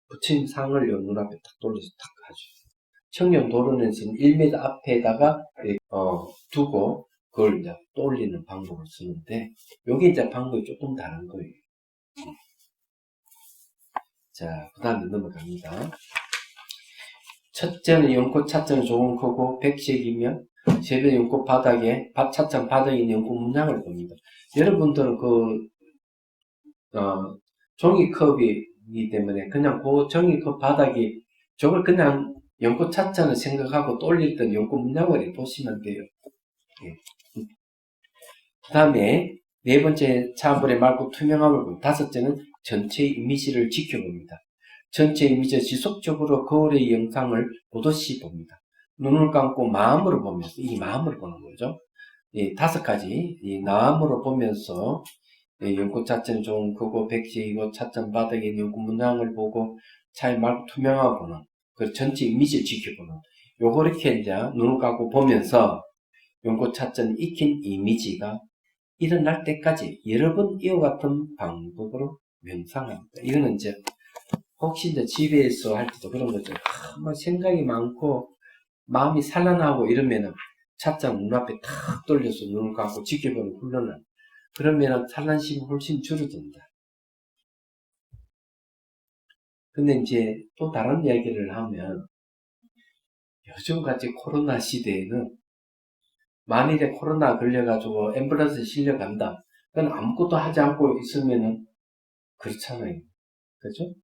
부처님 상을 요 눈앞에 탁 돌려서 탁 하죠. 청렴도론에서는 1m 앞에다가 두고 그걸 이제 돌리는 방법을 쓰는데 요게 이제 방법이 조금 다른 거예요. 자, 그 다음에 넘어갑니다. 첫째는 연꽃 찻잔은 조금 크고 백색이며 세변 연꽃 바닥에 찻잔 바닥에 있는 연꽃 문양을 봅니다. 여러분들은 종이컵이기 때문에 그냥 그 종이컵 바닥이 저걸 그냥 연꽃 찻잔을 생각하고 돌릴 때 연꽃 문양을 보시면 돼요. 예. 그 다음에 네 번째 차물의 맑고 투명함을 보고 다섯째는 전체 이미지를 지켜봅니다. 전체 이미지를 지속적으로 거울의 영상을 보듯이 봅니다. 눈을 감고 마음으로 보면서 이 마음으로 보는 거죠. 이 다섯 가지 이 마음으로 보면서 연꽃 찻잔 좋은 크고 백지이고 찻잔 바닥에 있는 연꽃 문양을 보고 차에 맑고 투명하고 보는 그 전체 이미지를 지켜보는 요거 이렇게 이제 눈을 감고 보면서 연꽃 찻잔 익힌 이미지가 일어날 때까지 여러 번 이와 같은 방법으로 명상합니다. 이거는 이제 혹시 이제 집에서 할 때도 그런 거죠. 막 생각이 많고 마음이 산란하고 이러면은 찻잔 눈앞에 탁 돌려서 눈을 감고 지켜보는 훈련을 그러면은 산란심이 훨씬 줄어든다. 근데 이제 또 다른 이야기를 하면 요즘같이 코로나 시대에는 만일에 코로나 걸려가지고 앰뷸런스에 실려간다. 그건 아무것도 하지 않고 있으면은 그렇잖아요. 그죠?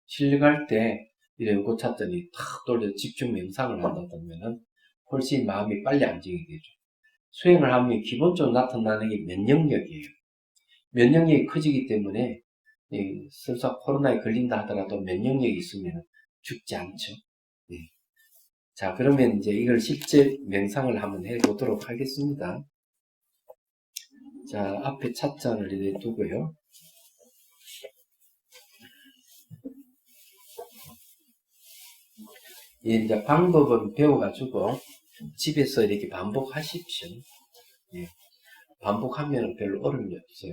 실려갈 때 이런 연꽃 찻잔이 탁 돌려 집중 명상을 한다면은 훨씬 마음이 빨리 안정이 되죠. 수행을 하면 기본적으로 나타나는 게 면역력이에요. 면역력이 커지기 때문에 설사 코로나에 걸린다 하더라도 면역력이 있으면 죽지 않죠. 예. 자, 그러면 이제 이걸 실제 명상을 한번 해보도록 하겠습니다. 자, 앞에 찻잔을 이렇게 두고요. 이제 방법은 배워가지고 집에서 이렇게 반복하십시오. 예. 반복하면 별로 어려움이 없어요.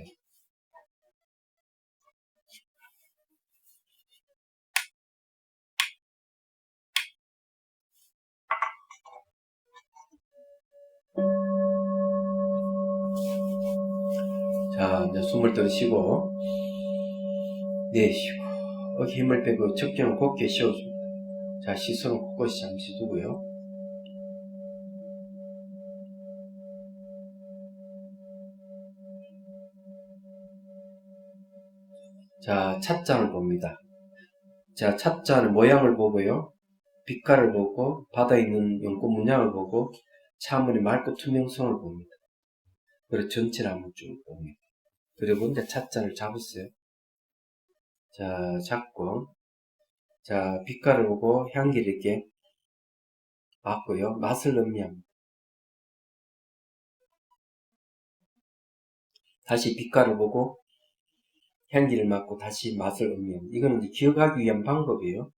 자, 이제 숨을 들이쉬고 내쉬고 어깨 힘을 빼고 적정을 곧게 쉬어줍니다. 자, 시선을 곳곳이 잠시 두고요. 자, 찻잔을 봅니다. 자, 찻잔의 모양을 보고요. 빛깔을 보고 바다에 있는 연꽃 문양을 보고 차물의 맑고 투명성을 봅니다. 그리고 전체를 한번 쭉 봅니다. 그리고 이제 찻잔을 잡으세요. 자, 잡고 자, 빛깔을 보고 향기를 이렇게 맡고요. 맛을 음미합니다. 다시 빛깔을 보고 향기를 맡고 다시 맛을 음미합니다. 이거는 이제 기억하기 위한 방법이에요.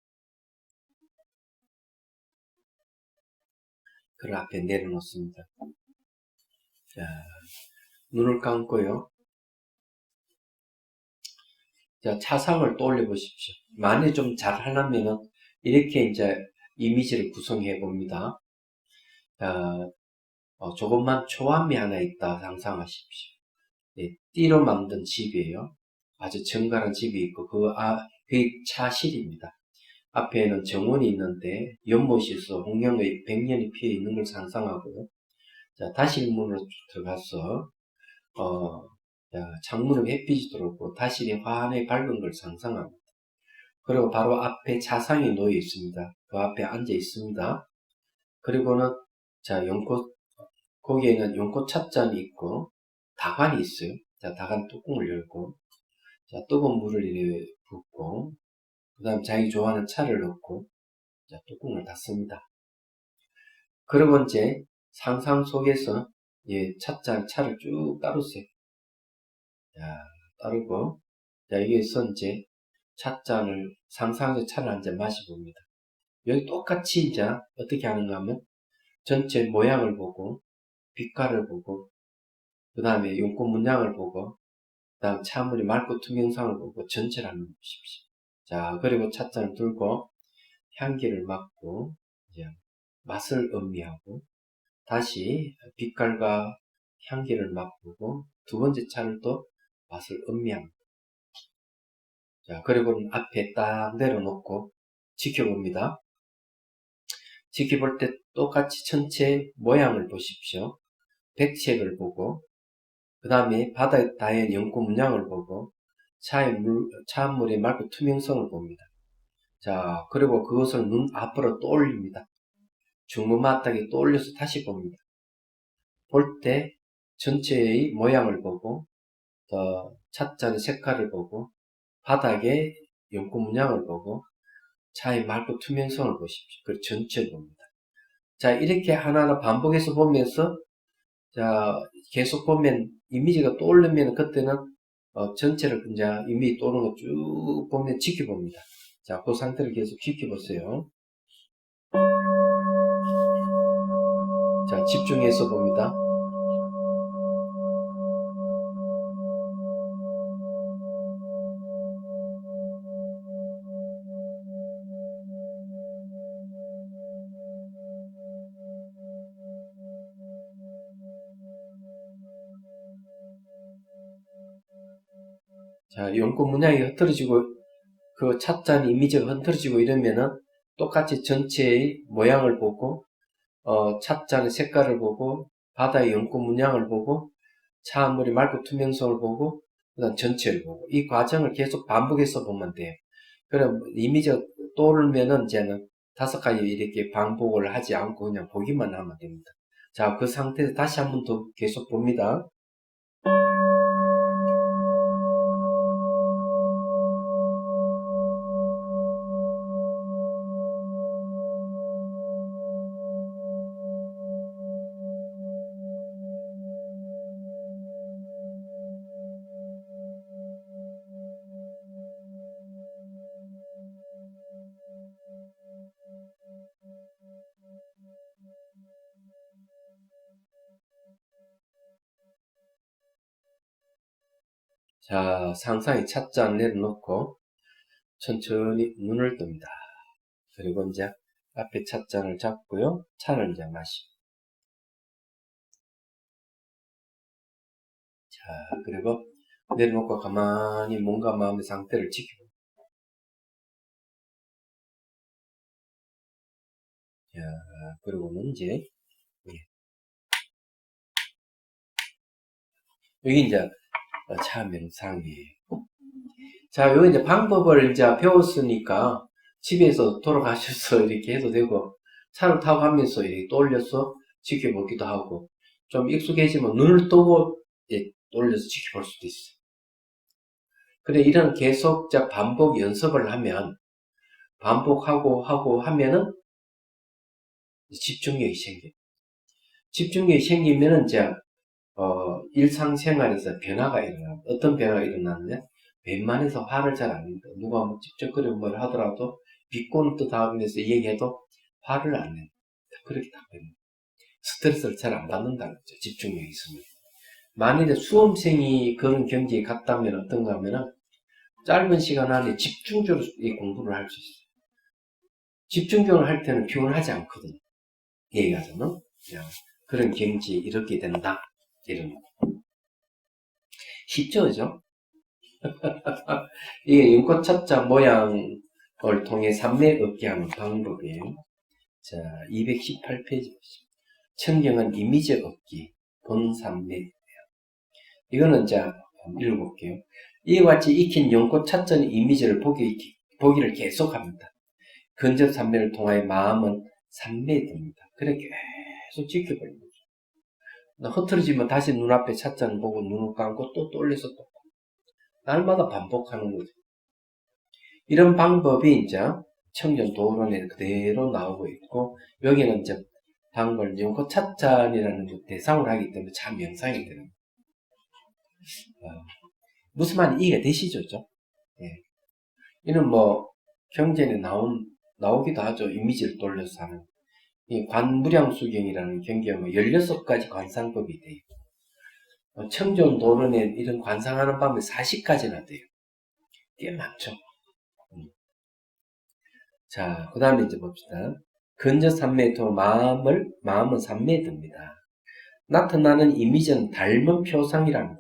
그걸 앞에 내려놓습니다. 자, 눈을 감고요. 자, 차상을 떠올려 보십시오. 만약에 좀 잘 하려면은 이렇게 이제 이미지를 구성해 봅니다. 자, 조금만 초암이 하나 있다 상상하십시오. 네, 띠로 만든 집이에요. 아주 정갈한 집이 있고 그게 차실입니다. 앞에는 정원이 있는데 연못이 있어 홍영의 백년이 피어 있는 걸 상상하고요. 자, 다시 문으로 들어가서 자, 창문에 햇빛이 들어오고 다시리 환하게 밝은 걸 상상합니다. 그리고 바로 앞에 차상이 놓여 있습니다. 그 앞에 앉아 있습니다. 그리고는 자, 거기에는 연꽃 찻잔이 있고 다관이 있어요. 자, 다관 뚜껑을 열고 자, 뜨거운 물을 이렇게 붓고 그 다음 자기 좋아하는 차를 넣고 자, 뚜껑을 닫습니다. 그리고 이제 상상 속에서 찻잔 차를 쭉 따르세요. 자, 따르고 자, 여기에서 이제 찻잔을 상상해서 차를 한 잔 마셔봅니다. 여기 똑같이 이제 어떻게 하는가 하면 전체 모양을 보고 빛깔을 보고 그 다음에 연꽃 문양을 보고 그 다음 차물이 맑고 투명성을 보고 전체를 한번 보십시오. 자, 그리고 찻잔을 들고 향기를 맡고 이제 맛을 음미하고 다시 빛깔과 향기를 맛보고 두 번째 차를 또 맛을 음미합니다. 자, 그리고 앞에 딱 내려놓고 지켜봅니다. 지켜볼 때 똑같이 전체 모양을 보십시오. 백색을 보고 그 다음에 바다의 다양한 연꽃 문양을 보고 차물의 맑고 투명성을 봅니다. 자, 그리고 그것을 눈 앞으로 떠올립니다. 중무마땅히 떠올려서 다시 봅니다. 볼 때 전체의 모양을 보고 찻잔의 색깔을 보고 바닥의 연꽃 문양을 보고 차의 맑고 투명성을 보십시오. 그리고 전체를 봅니다. 자, 이렇게 하나하나 반복해서 보면서 자, 계속 보면 이미지가 떠오르면 그때는 전체를 이제 이미지 떠오르는 거 쭉 보면 지켜봅니다. 자, 그 상태를 계속 지켜보세요. 자, 집중해서 봅니다. 자, 연꽃 문양이 흐트러지고 그 찻잔 이미지가 흐트러지고 이러면은 똑같이 전체의 모양을 보고 찻잔의 색깔을 보고 바다의 연꽃 문양을 보고 차물이 맑고 투명성을 보고 그다음 전체를 보고 이 과정을 계속 반복해서 보면 돼요. 그럼 이미지가 떠오르면은 이제는 5가지 이렇게 반복을 하지 않고 그냥 보기만 하면 됩니다. 자, 그 상태에서 다시 한번 더 계속 봅니다. 자, 상상의 찻잔 내려놓고 천천히 눈을 뜹니다. 그리고 이제 앞에 찻잔을 잡고요. 차를 이제 마시고. 자, 그리고 내려놓고 가만히 몸과 마음의 상태를 지키고. 자, 그리고는 이제, 여기 이제 차 명상이에요. 자, 여기 이제 방법을 이제 배웠으니까 집에서 돌아가셔서 이렇게 해도 되고, 차를 타고 가면서 이렇게 돌려서 지켜보기도 하고, 좀 익숙해지면 눈을 뜨고 돌려서 지켜볼 수도 있어요. 그래, 이런 계속적 반복 연습을 하면, 반복하고 하면은 집중력이 생겨요. 집중력이 생기면은 이제, 일상생활에서 변화가 일어나요. 어떤 변화가 일어나느냐? 웬만해서 화를 잘 안 낸다. 누가 뭐 직접적으로 뭘 하더라도 비꼬는 뜻 하면서 얘기해도 화를 안 낸다. 그렇게 답변해요. 스트레스를 잘 안 받는다는 거죠. 집중력이 있으면. 만일에 수험생이 그런 경지에 갔다면 어떤가 하면은 짧은 시간 안에 집중적으로 이 공부를 할 수 있어요. 집중적으로 할 때는 피곤하지 않거든요. 얘기하자면. 그런 경지에 이렇게 된다. 이런 거. 쉽죠, 그죠? 이게 윤곽차자 모양을 통해 산매 얻게 하는 방법이에요. 자, 218페이지 보시죠. 청경은 이미지 얻기, 본산매예요. 이거는 자, 읽어볼게요. 이와 같이 익힌 윤곽차자의 이미지를 보기를 계속합니다. 근접 산매를 통하여 마음은 산매됩니다. 그래 계속 지켜버립니다. 흐트러지면 다시 눈앞에 찻잔 보고 눈을 감고 또 돌려서 또 날마다 반복하는 거죠. 이런 방법이 이제 청전 도론에 그대로 나오고 있고, 여기는 이제 방법을 연코 찻잔이라는 대상으로 하기 때문에 참 명상이 되는 거예요. 무슨 말인지 이해가 되시죠? 예. 이는 뭐 경전에 나오기도 하죠. 이미지를 돌려서 하는. 이 관무량수경이라는 경계하면 16가지 관상법이 돼요. 청전 도론에 이런 관상하는 방법이 40가지나 돼요. 꽤 많죠. 자, 그 다음에 이제 봅시다. 근저 삼매토 마음은 삼매듭니다. 나타나는 이미지는 닮은 표상이랍니다.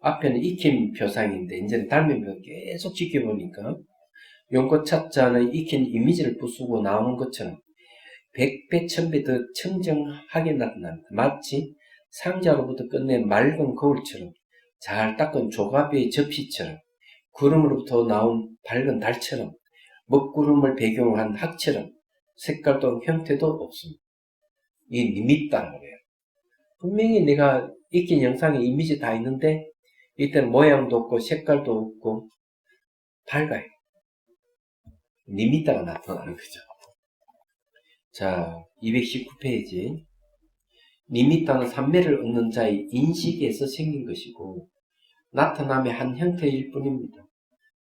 앞에는 익힌 표상인데, 이제는 닮은 표상 계속 지켜보니까, 용꽃 찻잔의 익힌 이미지를 부수고 나오는 것처럼, 100배, 1000배 더 청정하게 나타납니다. 마치 상자로부터 끝낸 맑은 거울처럼, 잘 닦은 조가비의 접시처럼, 구름으로부터 나온 밝은 달처럼, 먹구름을 배경으로 한 학처럼 색깔도 형태도 없습니다. 이게 니밋다는 거예요. 분명히 내가 익힌 영상에 이미지 다 있는데 이때는 모양도 없고 색깔도 없고 밝아요. 니밋다가 나타나는 거죠. 자, 219페이지. 니밋다는 삼매를 얻는 자의 인식에서 생긴 것이고 나타남의 한 형태일 뿐입니다.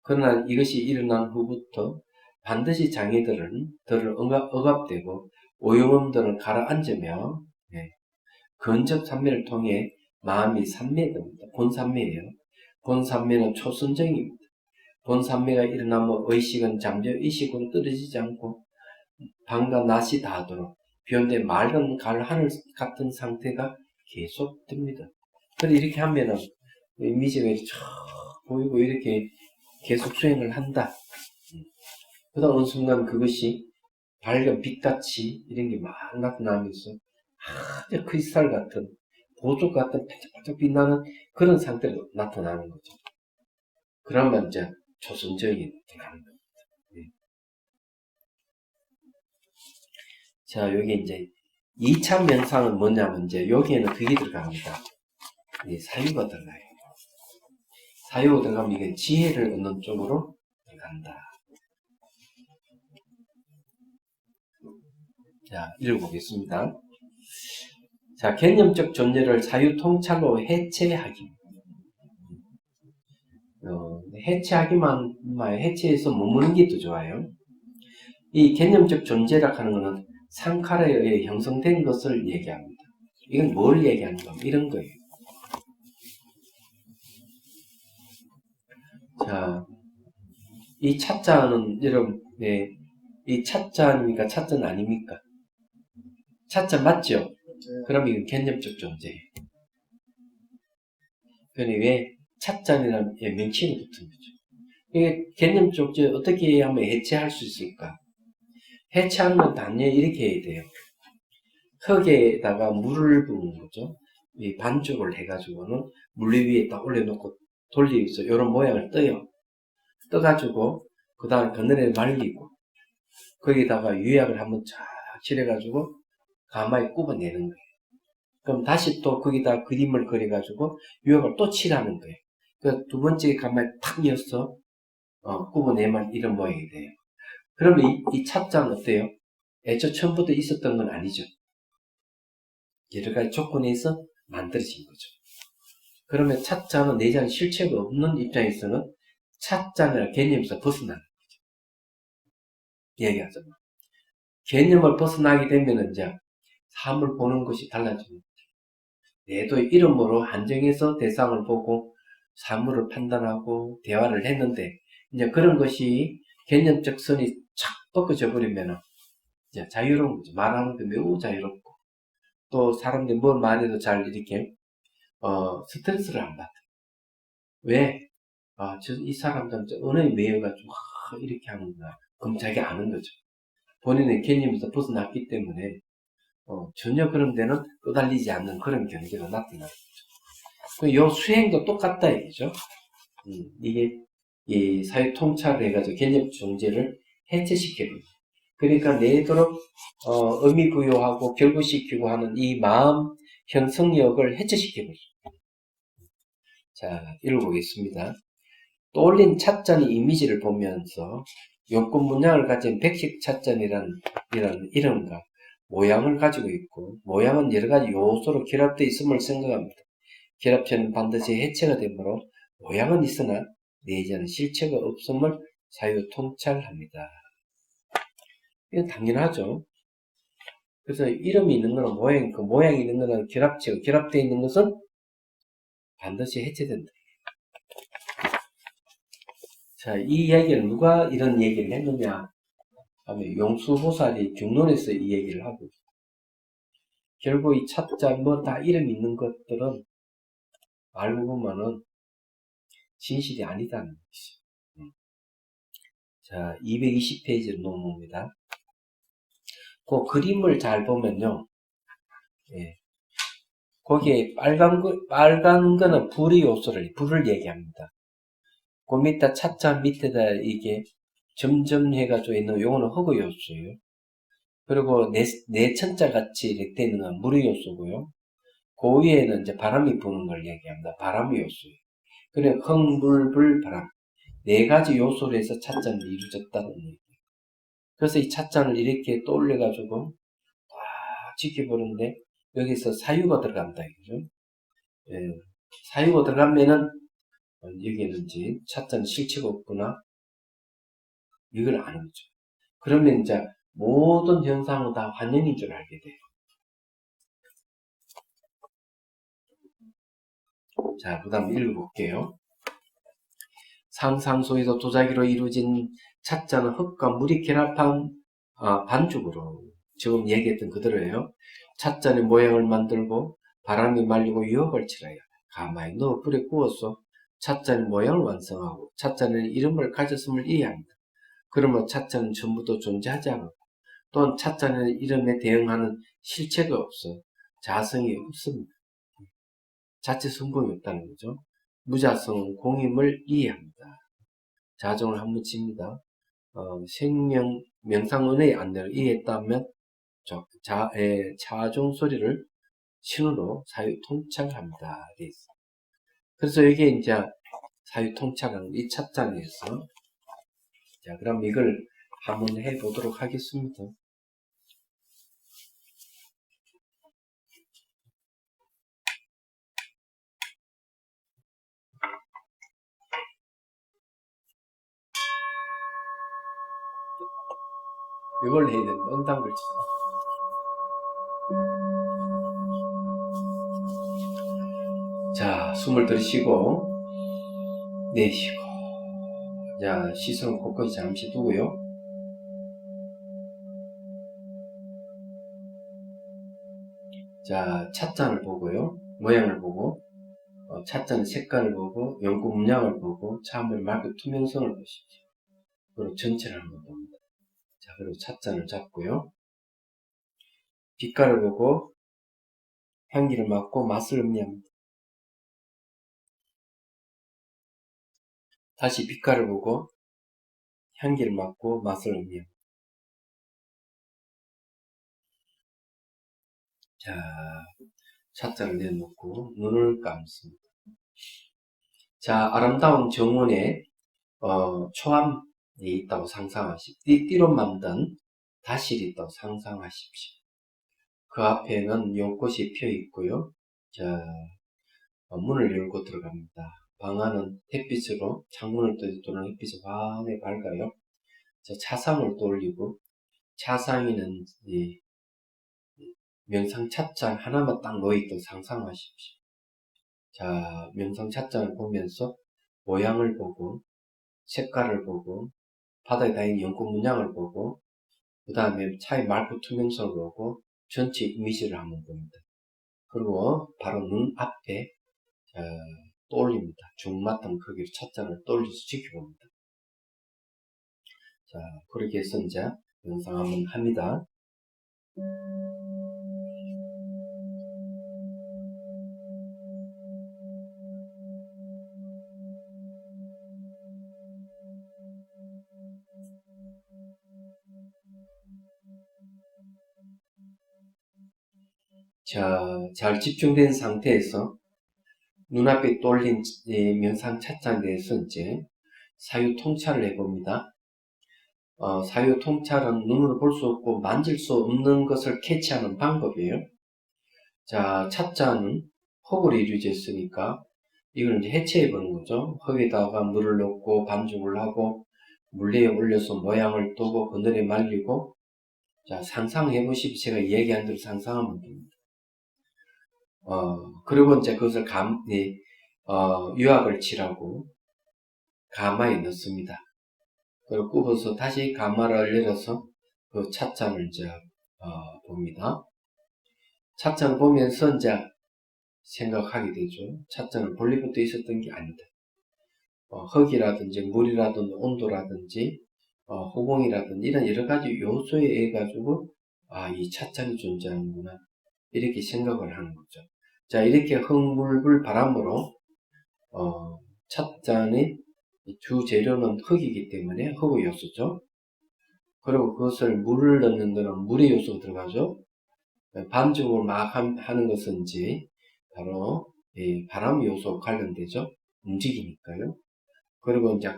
그러나 이것이 일어난 후부터 반드시 장애들을 억압되고 오용음들을 가라앉으며 근접 삼매를 통해 마음이 삼매됩니다. 본삼매예요. 본삼매는 초선정입니다. 본삼매가 일어나면 의식은 잠재 의식으로 떨어지지 않고 밤과 낮이 닿도록 비온데 맑은 가을 하늘 같은 상태가 계속됩니다. 그래서 이렇게 하면은 이미지가 이렇게 쫙 보이고 이렇게 계속 수행을 한다. 그러다 어느 순간 그것이 밝은 빛같이 이런 게 막 나타나면서 아주 크리스탈 같은 보석 같은 반짝반짝 빛나는 그런 상태로 나타나는 거죠. 그러면 이제 초선정이 들어가는 겁니다. 네. 자, 여기 이제 2차 명상은 뭐냐면 이제 여기에는 그게 들어갑니다. 사유가 들어가요. 사유가 들어가면 이게 지혜를 얻는 쪽으로 들어간다. 자, 읽어보겠습니다. 자, 개념적 존재를 사유 통찰로 해체하기. 해체하기만, 해체해서 머무는 게 더 좋아요. 이 개념적 존재라 하는 것은 상카라에 의해 형성된 것을 얘기합니다. 이건 뭘 얘기하는 겁니까? 이런 거예요. 자, 이 차자는 여러분, 네, 이 차자니까 차자는 아닙니까? 차자 맞죠? 그럼 이건 개념적 존재예요. 그러니 왜 차자라는 명칭이 붙은 거죠. 이게 개념적 존재 어떻게 하면 해체할 수 있을까? 해체하는 건 당연히 이렇게 해야 돼요. 흙에다가 물을 부은 거죠. 이 반죽을 해가지고는 물리 위에 딱 올려놓고 돌리면서 이런 모양을 떠요. 떠가지고 그 다음에 그늘에 말리고 거기다가 유약을 한번 쫙 칠해가지고 가마에 굽어내는 거예요. 그럼 다시 또 거기다 그림을 그려가지고 유약을 또 칠하는 거예요. 그 두 번째 가마에 탁 이어서 굽어내면 이런 모양이 돼요. 그러면 이 찻잔 어때요? 애초 처음부터 있었던 건 아니죠. 여러 가지 조건에 의해서 만들어진 거죠. 그러면 찻잔은 내장 실체가 없는 입장에서는 찻잔이라는 개념에서 벗어나는 거죠. 얘기하죠. 개념을 벗어나게 되면 이제 삶을 보는 것이 달라집니다. 내도 이름으로 한정해서 대상을 보고 사물을 판단하고 대화를 했는데 이제 그런 것이 개념적 선이 착 벗겨져 버리면 이제 자유로운 거죠. 말하는 게 매우 자유롭고 또 사람들이 뭘 말해도 잘 이렇게 스트레스를 안 받아요. 왜? 이 사람들은 언어에 매여가지고 이렇게 하는구나. 그럼 자기가 아는 거죠. 본인의 개념에서 벗어났기 때문에 전혀 그런 데는 끄달리지 않는 그런 경계가 나타나는 거죠. 요 수행도 똑같다 이거죠. 이게 이 사회 통찰을 해가지고 개념 존재를 해체시켜버려요. 그러니까 내도록 의미 부여하고 결부시키고 하는 이 마음 형성력을 해체시켜버려요. 자, 읽어보겠습니다. 떠올린 찻잔의 이미지를 보면서 용꽃 문양을 가진 백식 찻잔이라는 이름과 모양을 가지고 있고 모양은 여러가지 요소로 결합되어 있음을 생각합니다. 결합체는 반드시 해체가 되므로 모양은 있으나 내재는 실체가 없음을 사유통찰합니다. 이건 당연하죠. 그래서 이름이 있는 거는 모양, 그 모양이 있는 거는 결합체가 결합되어 있는 것은 반드시 해체된다. 자, 이 이야기를 누가 이런 얘기를 했느냐 하면 용수보살이 중론에서 이 얘기를 하고 있어요. 결국 이 찻자 뭐 다 이름 있는 것들은 알고 보면은 진실이 아니다는 것이죠. 자, 220페이지로 넘어옵니다. 그 그림을 잘 보면요. 예. 거기에 빨간 거는 불의 요소를, 불을 얘기합니다. 그 밑에 찻잔 밑에다 이게 점점 해가지고 있는 요거는 흑의 요소예요. 그리고 내천자 같이 이렇게 되어 있는 건 물의 요소고요. 그 위에는 이제 바람이 부는 걸 얘기합니다. 바람의 요소예요. 그래, 흙, 물, 불, 바람. 네 가지 요소로 해서 찻잔이 이루어졌다는 얘기예요. 그래서 이 찻잔을 이렇게 떠올려가지고 딱 지켜보는데 여기서 사유가 들어간다 이거죠. 예, 사유가 들어가면은 여기에는 이제 찻잔 실체가 없구나 이걸 아는 거죠. 그러면 이제 모든 현상은 다 환영인 줄 알게 돼요. 자, 그 다음 읽어볼게요. 상상 속에서 도자기로 이루어진 찻잔은 흙과 물이 결합한 반죽으로 지금 얘기했던 그대로예요. 찻잔의 모양을 만들고 바람이 말리고 유혹을 칠하여 가마에 넣어 불에 구워서 찻잔의 모양을 완성하고 찻잔의 이름을 가졌음을 이해합니다. 그러면 찻잔은 전부도 존재하지 않고 또한 찻잔의 이름에 대응하는 실체가 없어 자성이 없습니다. 자체 성공이 없다는 거죠. 무자성은 공임을 이해합니다. 자정을 한번 칩니다. 생명, 명상은의 안내를 이해했다면 자종 소리를 신호로 사유통찰합니다. 그래서 이게 이제 사유통찰하는 이 찻잔에서 자, 그럼 이걸 한번 해보도록 하겠습니다. 이걸 해야 됩니다. 응답을 치죠. 자, 숨을 들이쉬고 내쉬고 자, 시선을 곳곳이 잠시 두고요. 자, 찻잔을 보고요. 모양을 보고, 찻잔 색깔을 보고, 연구 문양을 보고, 차한번 맑고 투명성을 보십시오. 그리고 전체를 한번 봅니다. 자, 그리고 찻잔을 잡고요. 빛깔을 보고, 향기를 맡고, 맛을 음미합니다. 다시 빛깔을 보고, 향기를 맡고, 맛을 음미합니다. 자, 찻잔을 내놓고, 눈을 감습니다. 자, 아름다운 정원에, 초암이 있다고 상상하십시오. 띠로 만든 다실이 있다고 상상하십시오. 그 앞에는 연꽃이 피어 있고요. 자, 문을 열고 들어갑니다. 방 안은 햇빛으로, 창문을 들어오는 햇빛이 환하게 밝아요. 자, 차상을 떠올리고, 차상에는 이 명상 찻잔 하나만 딱 놓여있다고 상상하십시오. 자, 명상 찻잔을 보면서 모양을 보고, 색깔을 보고, 바닥에 다니는 연꽃 문양을 보고, 그 다음에 차의 맑고 투명성을 보고, 전체 이미지를 한번 봅니다. 그리고 바로 눈 앞에 떠올립니다. 중마땅 크기로 찻잔을 떠올려서 지켜봅니다. 자, 그렇게 해서 이제 영상 한번 합니다. 자, 잘 집중된 상태에서 눈앞에 떠올린 명상 찻잔에 대해서 이제 사유 통찰을 해봅니다. 사유 통찰은 눈으로 볼 수 없고 만질 수 없는 것을 캐치하는 방법이에요. 자, 찻잔은 흙으로 이루어져 있으니까 이걸 이제 해체해 보는 거죠. 흙에다가 물을 넣고 반죽을 하고 물 위에 올려서 모양을 두고 그늘에 말리고, 자, 상상해 보십시오. 제가 얘기한 대로 상상하면 됩니다. 그리고 이제 그것을 유압을 칠하고 가마에 넣습니다. 그리고 굽어서 다시 가마를 열어서 그 찻잔을 이제 봅니다. 찻잔을 보면서 이제 생각하게 되죠. 찻잔은 본래부터 있었던 게 아니다. 흙이라든지 물이라든지 온도라든지 호공이라든지 이런 여러 가지 요소에 의해 가지고 이 찻잔이 존재하는구나, 이렇게 생각을 하는 거죠. 자, 이렇게 흙물불 바람으로 찻잔의 주 재료는 흙이기 때문에 흙의 요소죠. 그리고 그것을 물을 넣는 데는 물의 요소가 들어가죠. 반죽을 막 하는 것은 이제 바로 바람 요소 관련되죠. 움직이니까요. 그리고 이제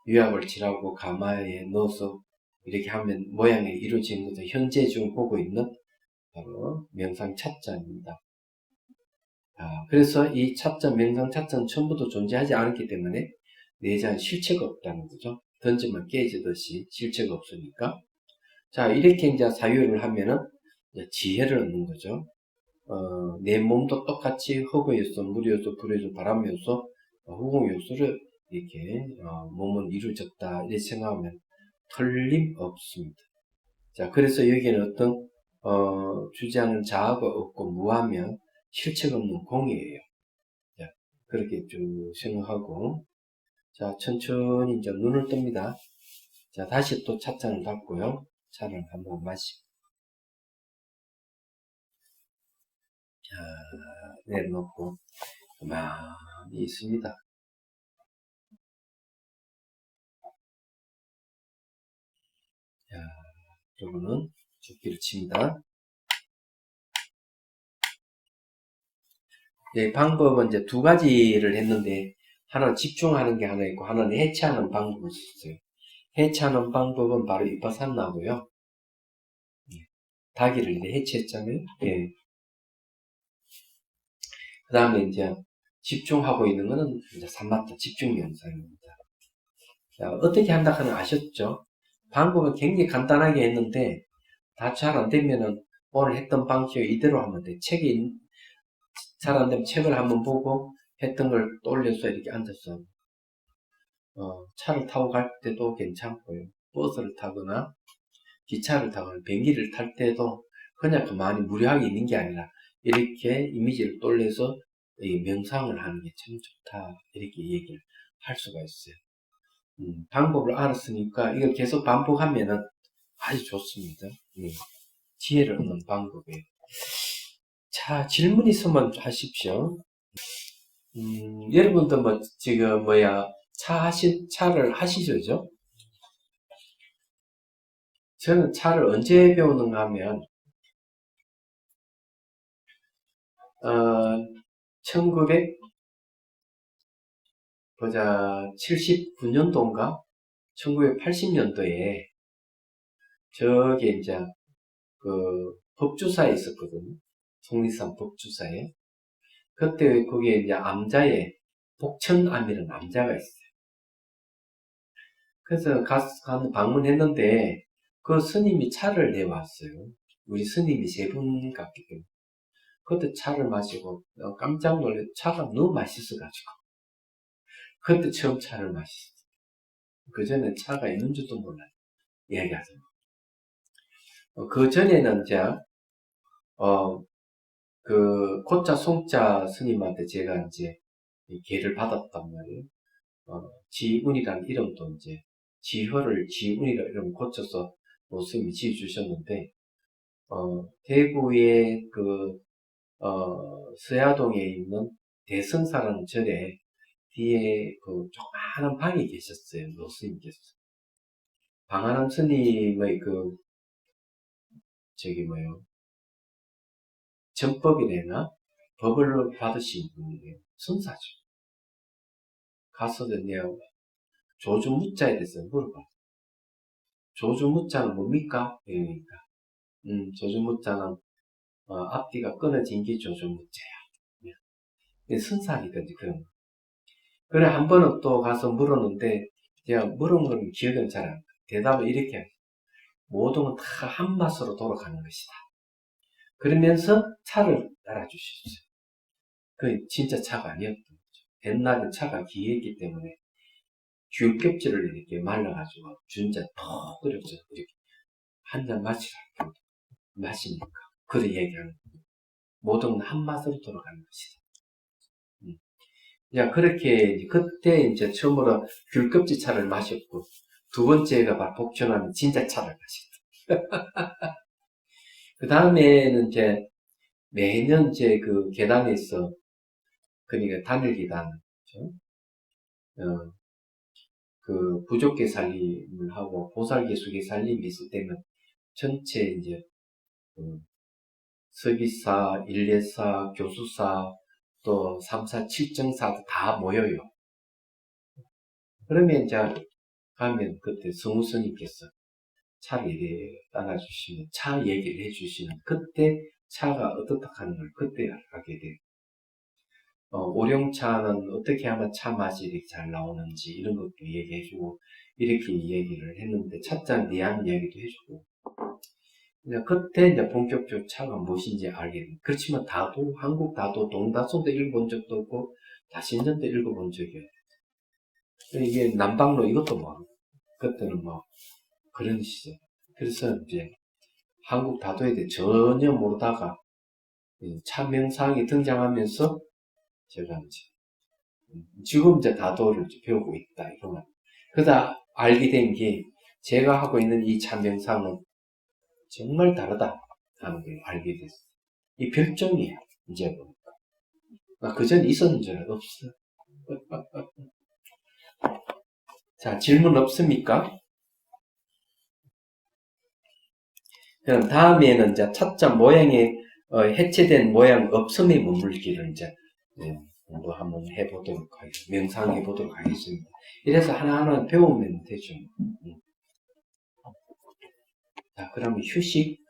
유압을 칠하고 가마에 넣어서 이렇게 하면 모양이 이루어지는 것을 현재 지금 보고 있는 바로 명상 찻잔입니다. 그래서 이 찻잔, 명상 찻잔은 처음부터 존재하지 않았기 때문에 내재한 실체가 없다는 거죠. 던지면 깨지듯이 실체가 없으니까. 자, 이렇게 이제 사유를 하면은 이제 지혜를 얻는 거죠. 내 몸도 똑같이 흙의 요소, 물의 요소, 불의 요소, 바람 요소, 후공 요소를 이렇게 몸은 이루어졌다, 이렇게 생각하면 틀림없습니다. 자, 그래서 여기에는 어떤 주장은 자아가 없고 무하며 실체가 없는 공이에요. 자, 그렇게 쭉 생각하고, 자, 천천히 이제 눈을 뜹니다. 자, 다시 또 찻잔을 닫고요. 차를 한번 마시고, 자, 내려놓고 가만히 있습니다. 자, 그러면은 죽기를 칩니다. 방법은 이제 두 가지를 했는데, 하나는 집중하는 게 하나 있고, 하나는 해체하는 방법을 썼어요. 해체하는 방법은 바로 이파산나고요. 다기를 이제 해체했잖아요. 예. 그 다음에 이제 집중하고 있는 거는 이제 삼마타 집중 명상입니다. 자, 어떻게 한다 하는 아셨죠? 방법은 굉장히 간단하게 했는데, 다 잘 안 되면은 오늘 했던 방식 이대로 하면 돼. 책이 잘 안 되면 책을 한번 보고 했던 걸 떠올려서 이렇게 앉아서 차를 타고 갈 때도 괜찮고요. 버스를 타거나 기차를 타거나 비행기를 탈 때도 그냥 가만히 무료하게 있는 게 아니라 이렇게 이미지를 떠올려서 명상을 하는 게 참 좋다, 이렇게 얘기를 할 수가 있어요. 방법을 알았으니까 이걸 계속 반복하면은 아주 좋습니다. 지혜를 얻는 방법이에요. 자, 질문 있으면 하십시오. 여러분도 지금 차를 하시죠? 저는 차를 언제 배우는가 하면, 1979년도인가? 1980년도에, 저게 이제, 법주사에 있었거든요. 속리산 법주사에. 그때 거기에 이제 암자에, 복천암이라는 암자가 있어요. 그래서 방문했는데, 그 스님이 차를 내왔어요. 우리 스님이 3분 갔기 때문에. 그때 차를 마시고 깜짝 놀래. 차가 너무 맛있어가지고 그때 처음 차를 마셨어요. 그 전에 차가 있는 줄도 몰라요. 이야기하자면. 그 전에는 이제 고자 송자 스님한테 제가 이제 계를 받았단 말이에요. 지운이라는 이름도 이제 지혈을 지운이라는 이름 고쳐서 스님이 지어주셨는데, 대구의 서야동에 있는 대성사라는 절에 뒤에 조그마한 방에 계셨어요. 노스님께서. 방아남 스님의 전법이래나? 법을 받으신 분이에요. 선사죠. 가서 내가 조주무자에 대해서 물어봐. 조주무자는 뭡니까? 이러니까. 조주무자는, 앞뒤가 끊어진 게 조주무자야. 선사니까, 그런 거. 그래, 한 번은 또 가서 물었는데, 제가 물은 건 기억은 잘 안 나. 대답을 이렇게 해요. 모든 건 다 한 맛으로 돌아가는 것이다. 그러면서 차를 따라주셨어요. 그 진짜 차가 아니었던 거죠. 옛날에 차가 귀했기 때문에 귤껍질을 이렇게 말라가지고 준자 톡 끓였죠. 이렇게 한 잔 마시라고 마시니까 그래 얘기하는 거예요. 모든 건 한 맛으로 돌아가는 것이다. 그렇게 그때 이제 처음으로 귤껍질 차를 마셨고, 두 번째가 바로 복전하면 진짜 차를 마셨다. 그 다음에는 이제 매년 이제 그 계단에서, 그러니까 단일기단, 부족계 살림을 하고 보살계수계 살림이 있을 때는 전체 이제 서기사, 일례사, 교수사, 또 3사, 7정사 다 모여요. 그러면 이제 가면 그때 성우스님께서 차를 이렇게 따라주시면 차 얘기를 해주시는, 그때 차가 어떻다 하는 걸 그때 알게 돼요. 오룡차는 어떻게 하면 차 맛이 이렇게 잘 나오는지 이런 것도 얘기해주고 이렇게 얘기를 했는데, 차잔 대한 이야기도 해주고, 그때 이제 본격적으로 차가 무엇인지 알게 돼요. 그렇지만 한국 다도 동다송도 읽어본 적도 없고 다신전도 읽어본 적이 없어요. 이게 남방로 이것도 그때는 그런 시절. 그래서 이제 한국 다도에 대해 전혀 모르다가 차 명상이 등장하면서 제가 이제 지금 이제 다도를 배우고 있다, 이런 말. 그러다 알게 된 게, 제가 하고 있는 이 차 명상은 정말 다르다 하는 걸 알게 됐어요. 이 별점이야, 이제 보니까. 그전 있었는 줄 없어. 자, 질문 없습니까? 그럼 다음에는 이제 차자 모양이 해체된 모양 없음의 머물기를 이제 공부 한번 해보도록 하겠습니다. 명상해 보도록 하겠습니다. 이래서 하나하나 배우면 되죠. 자, 그러면 휴식.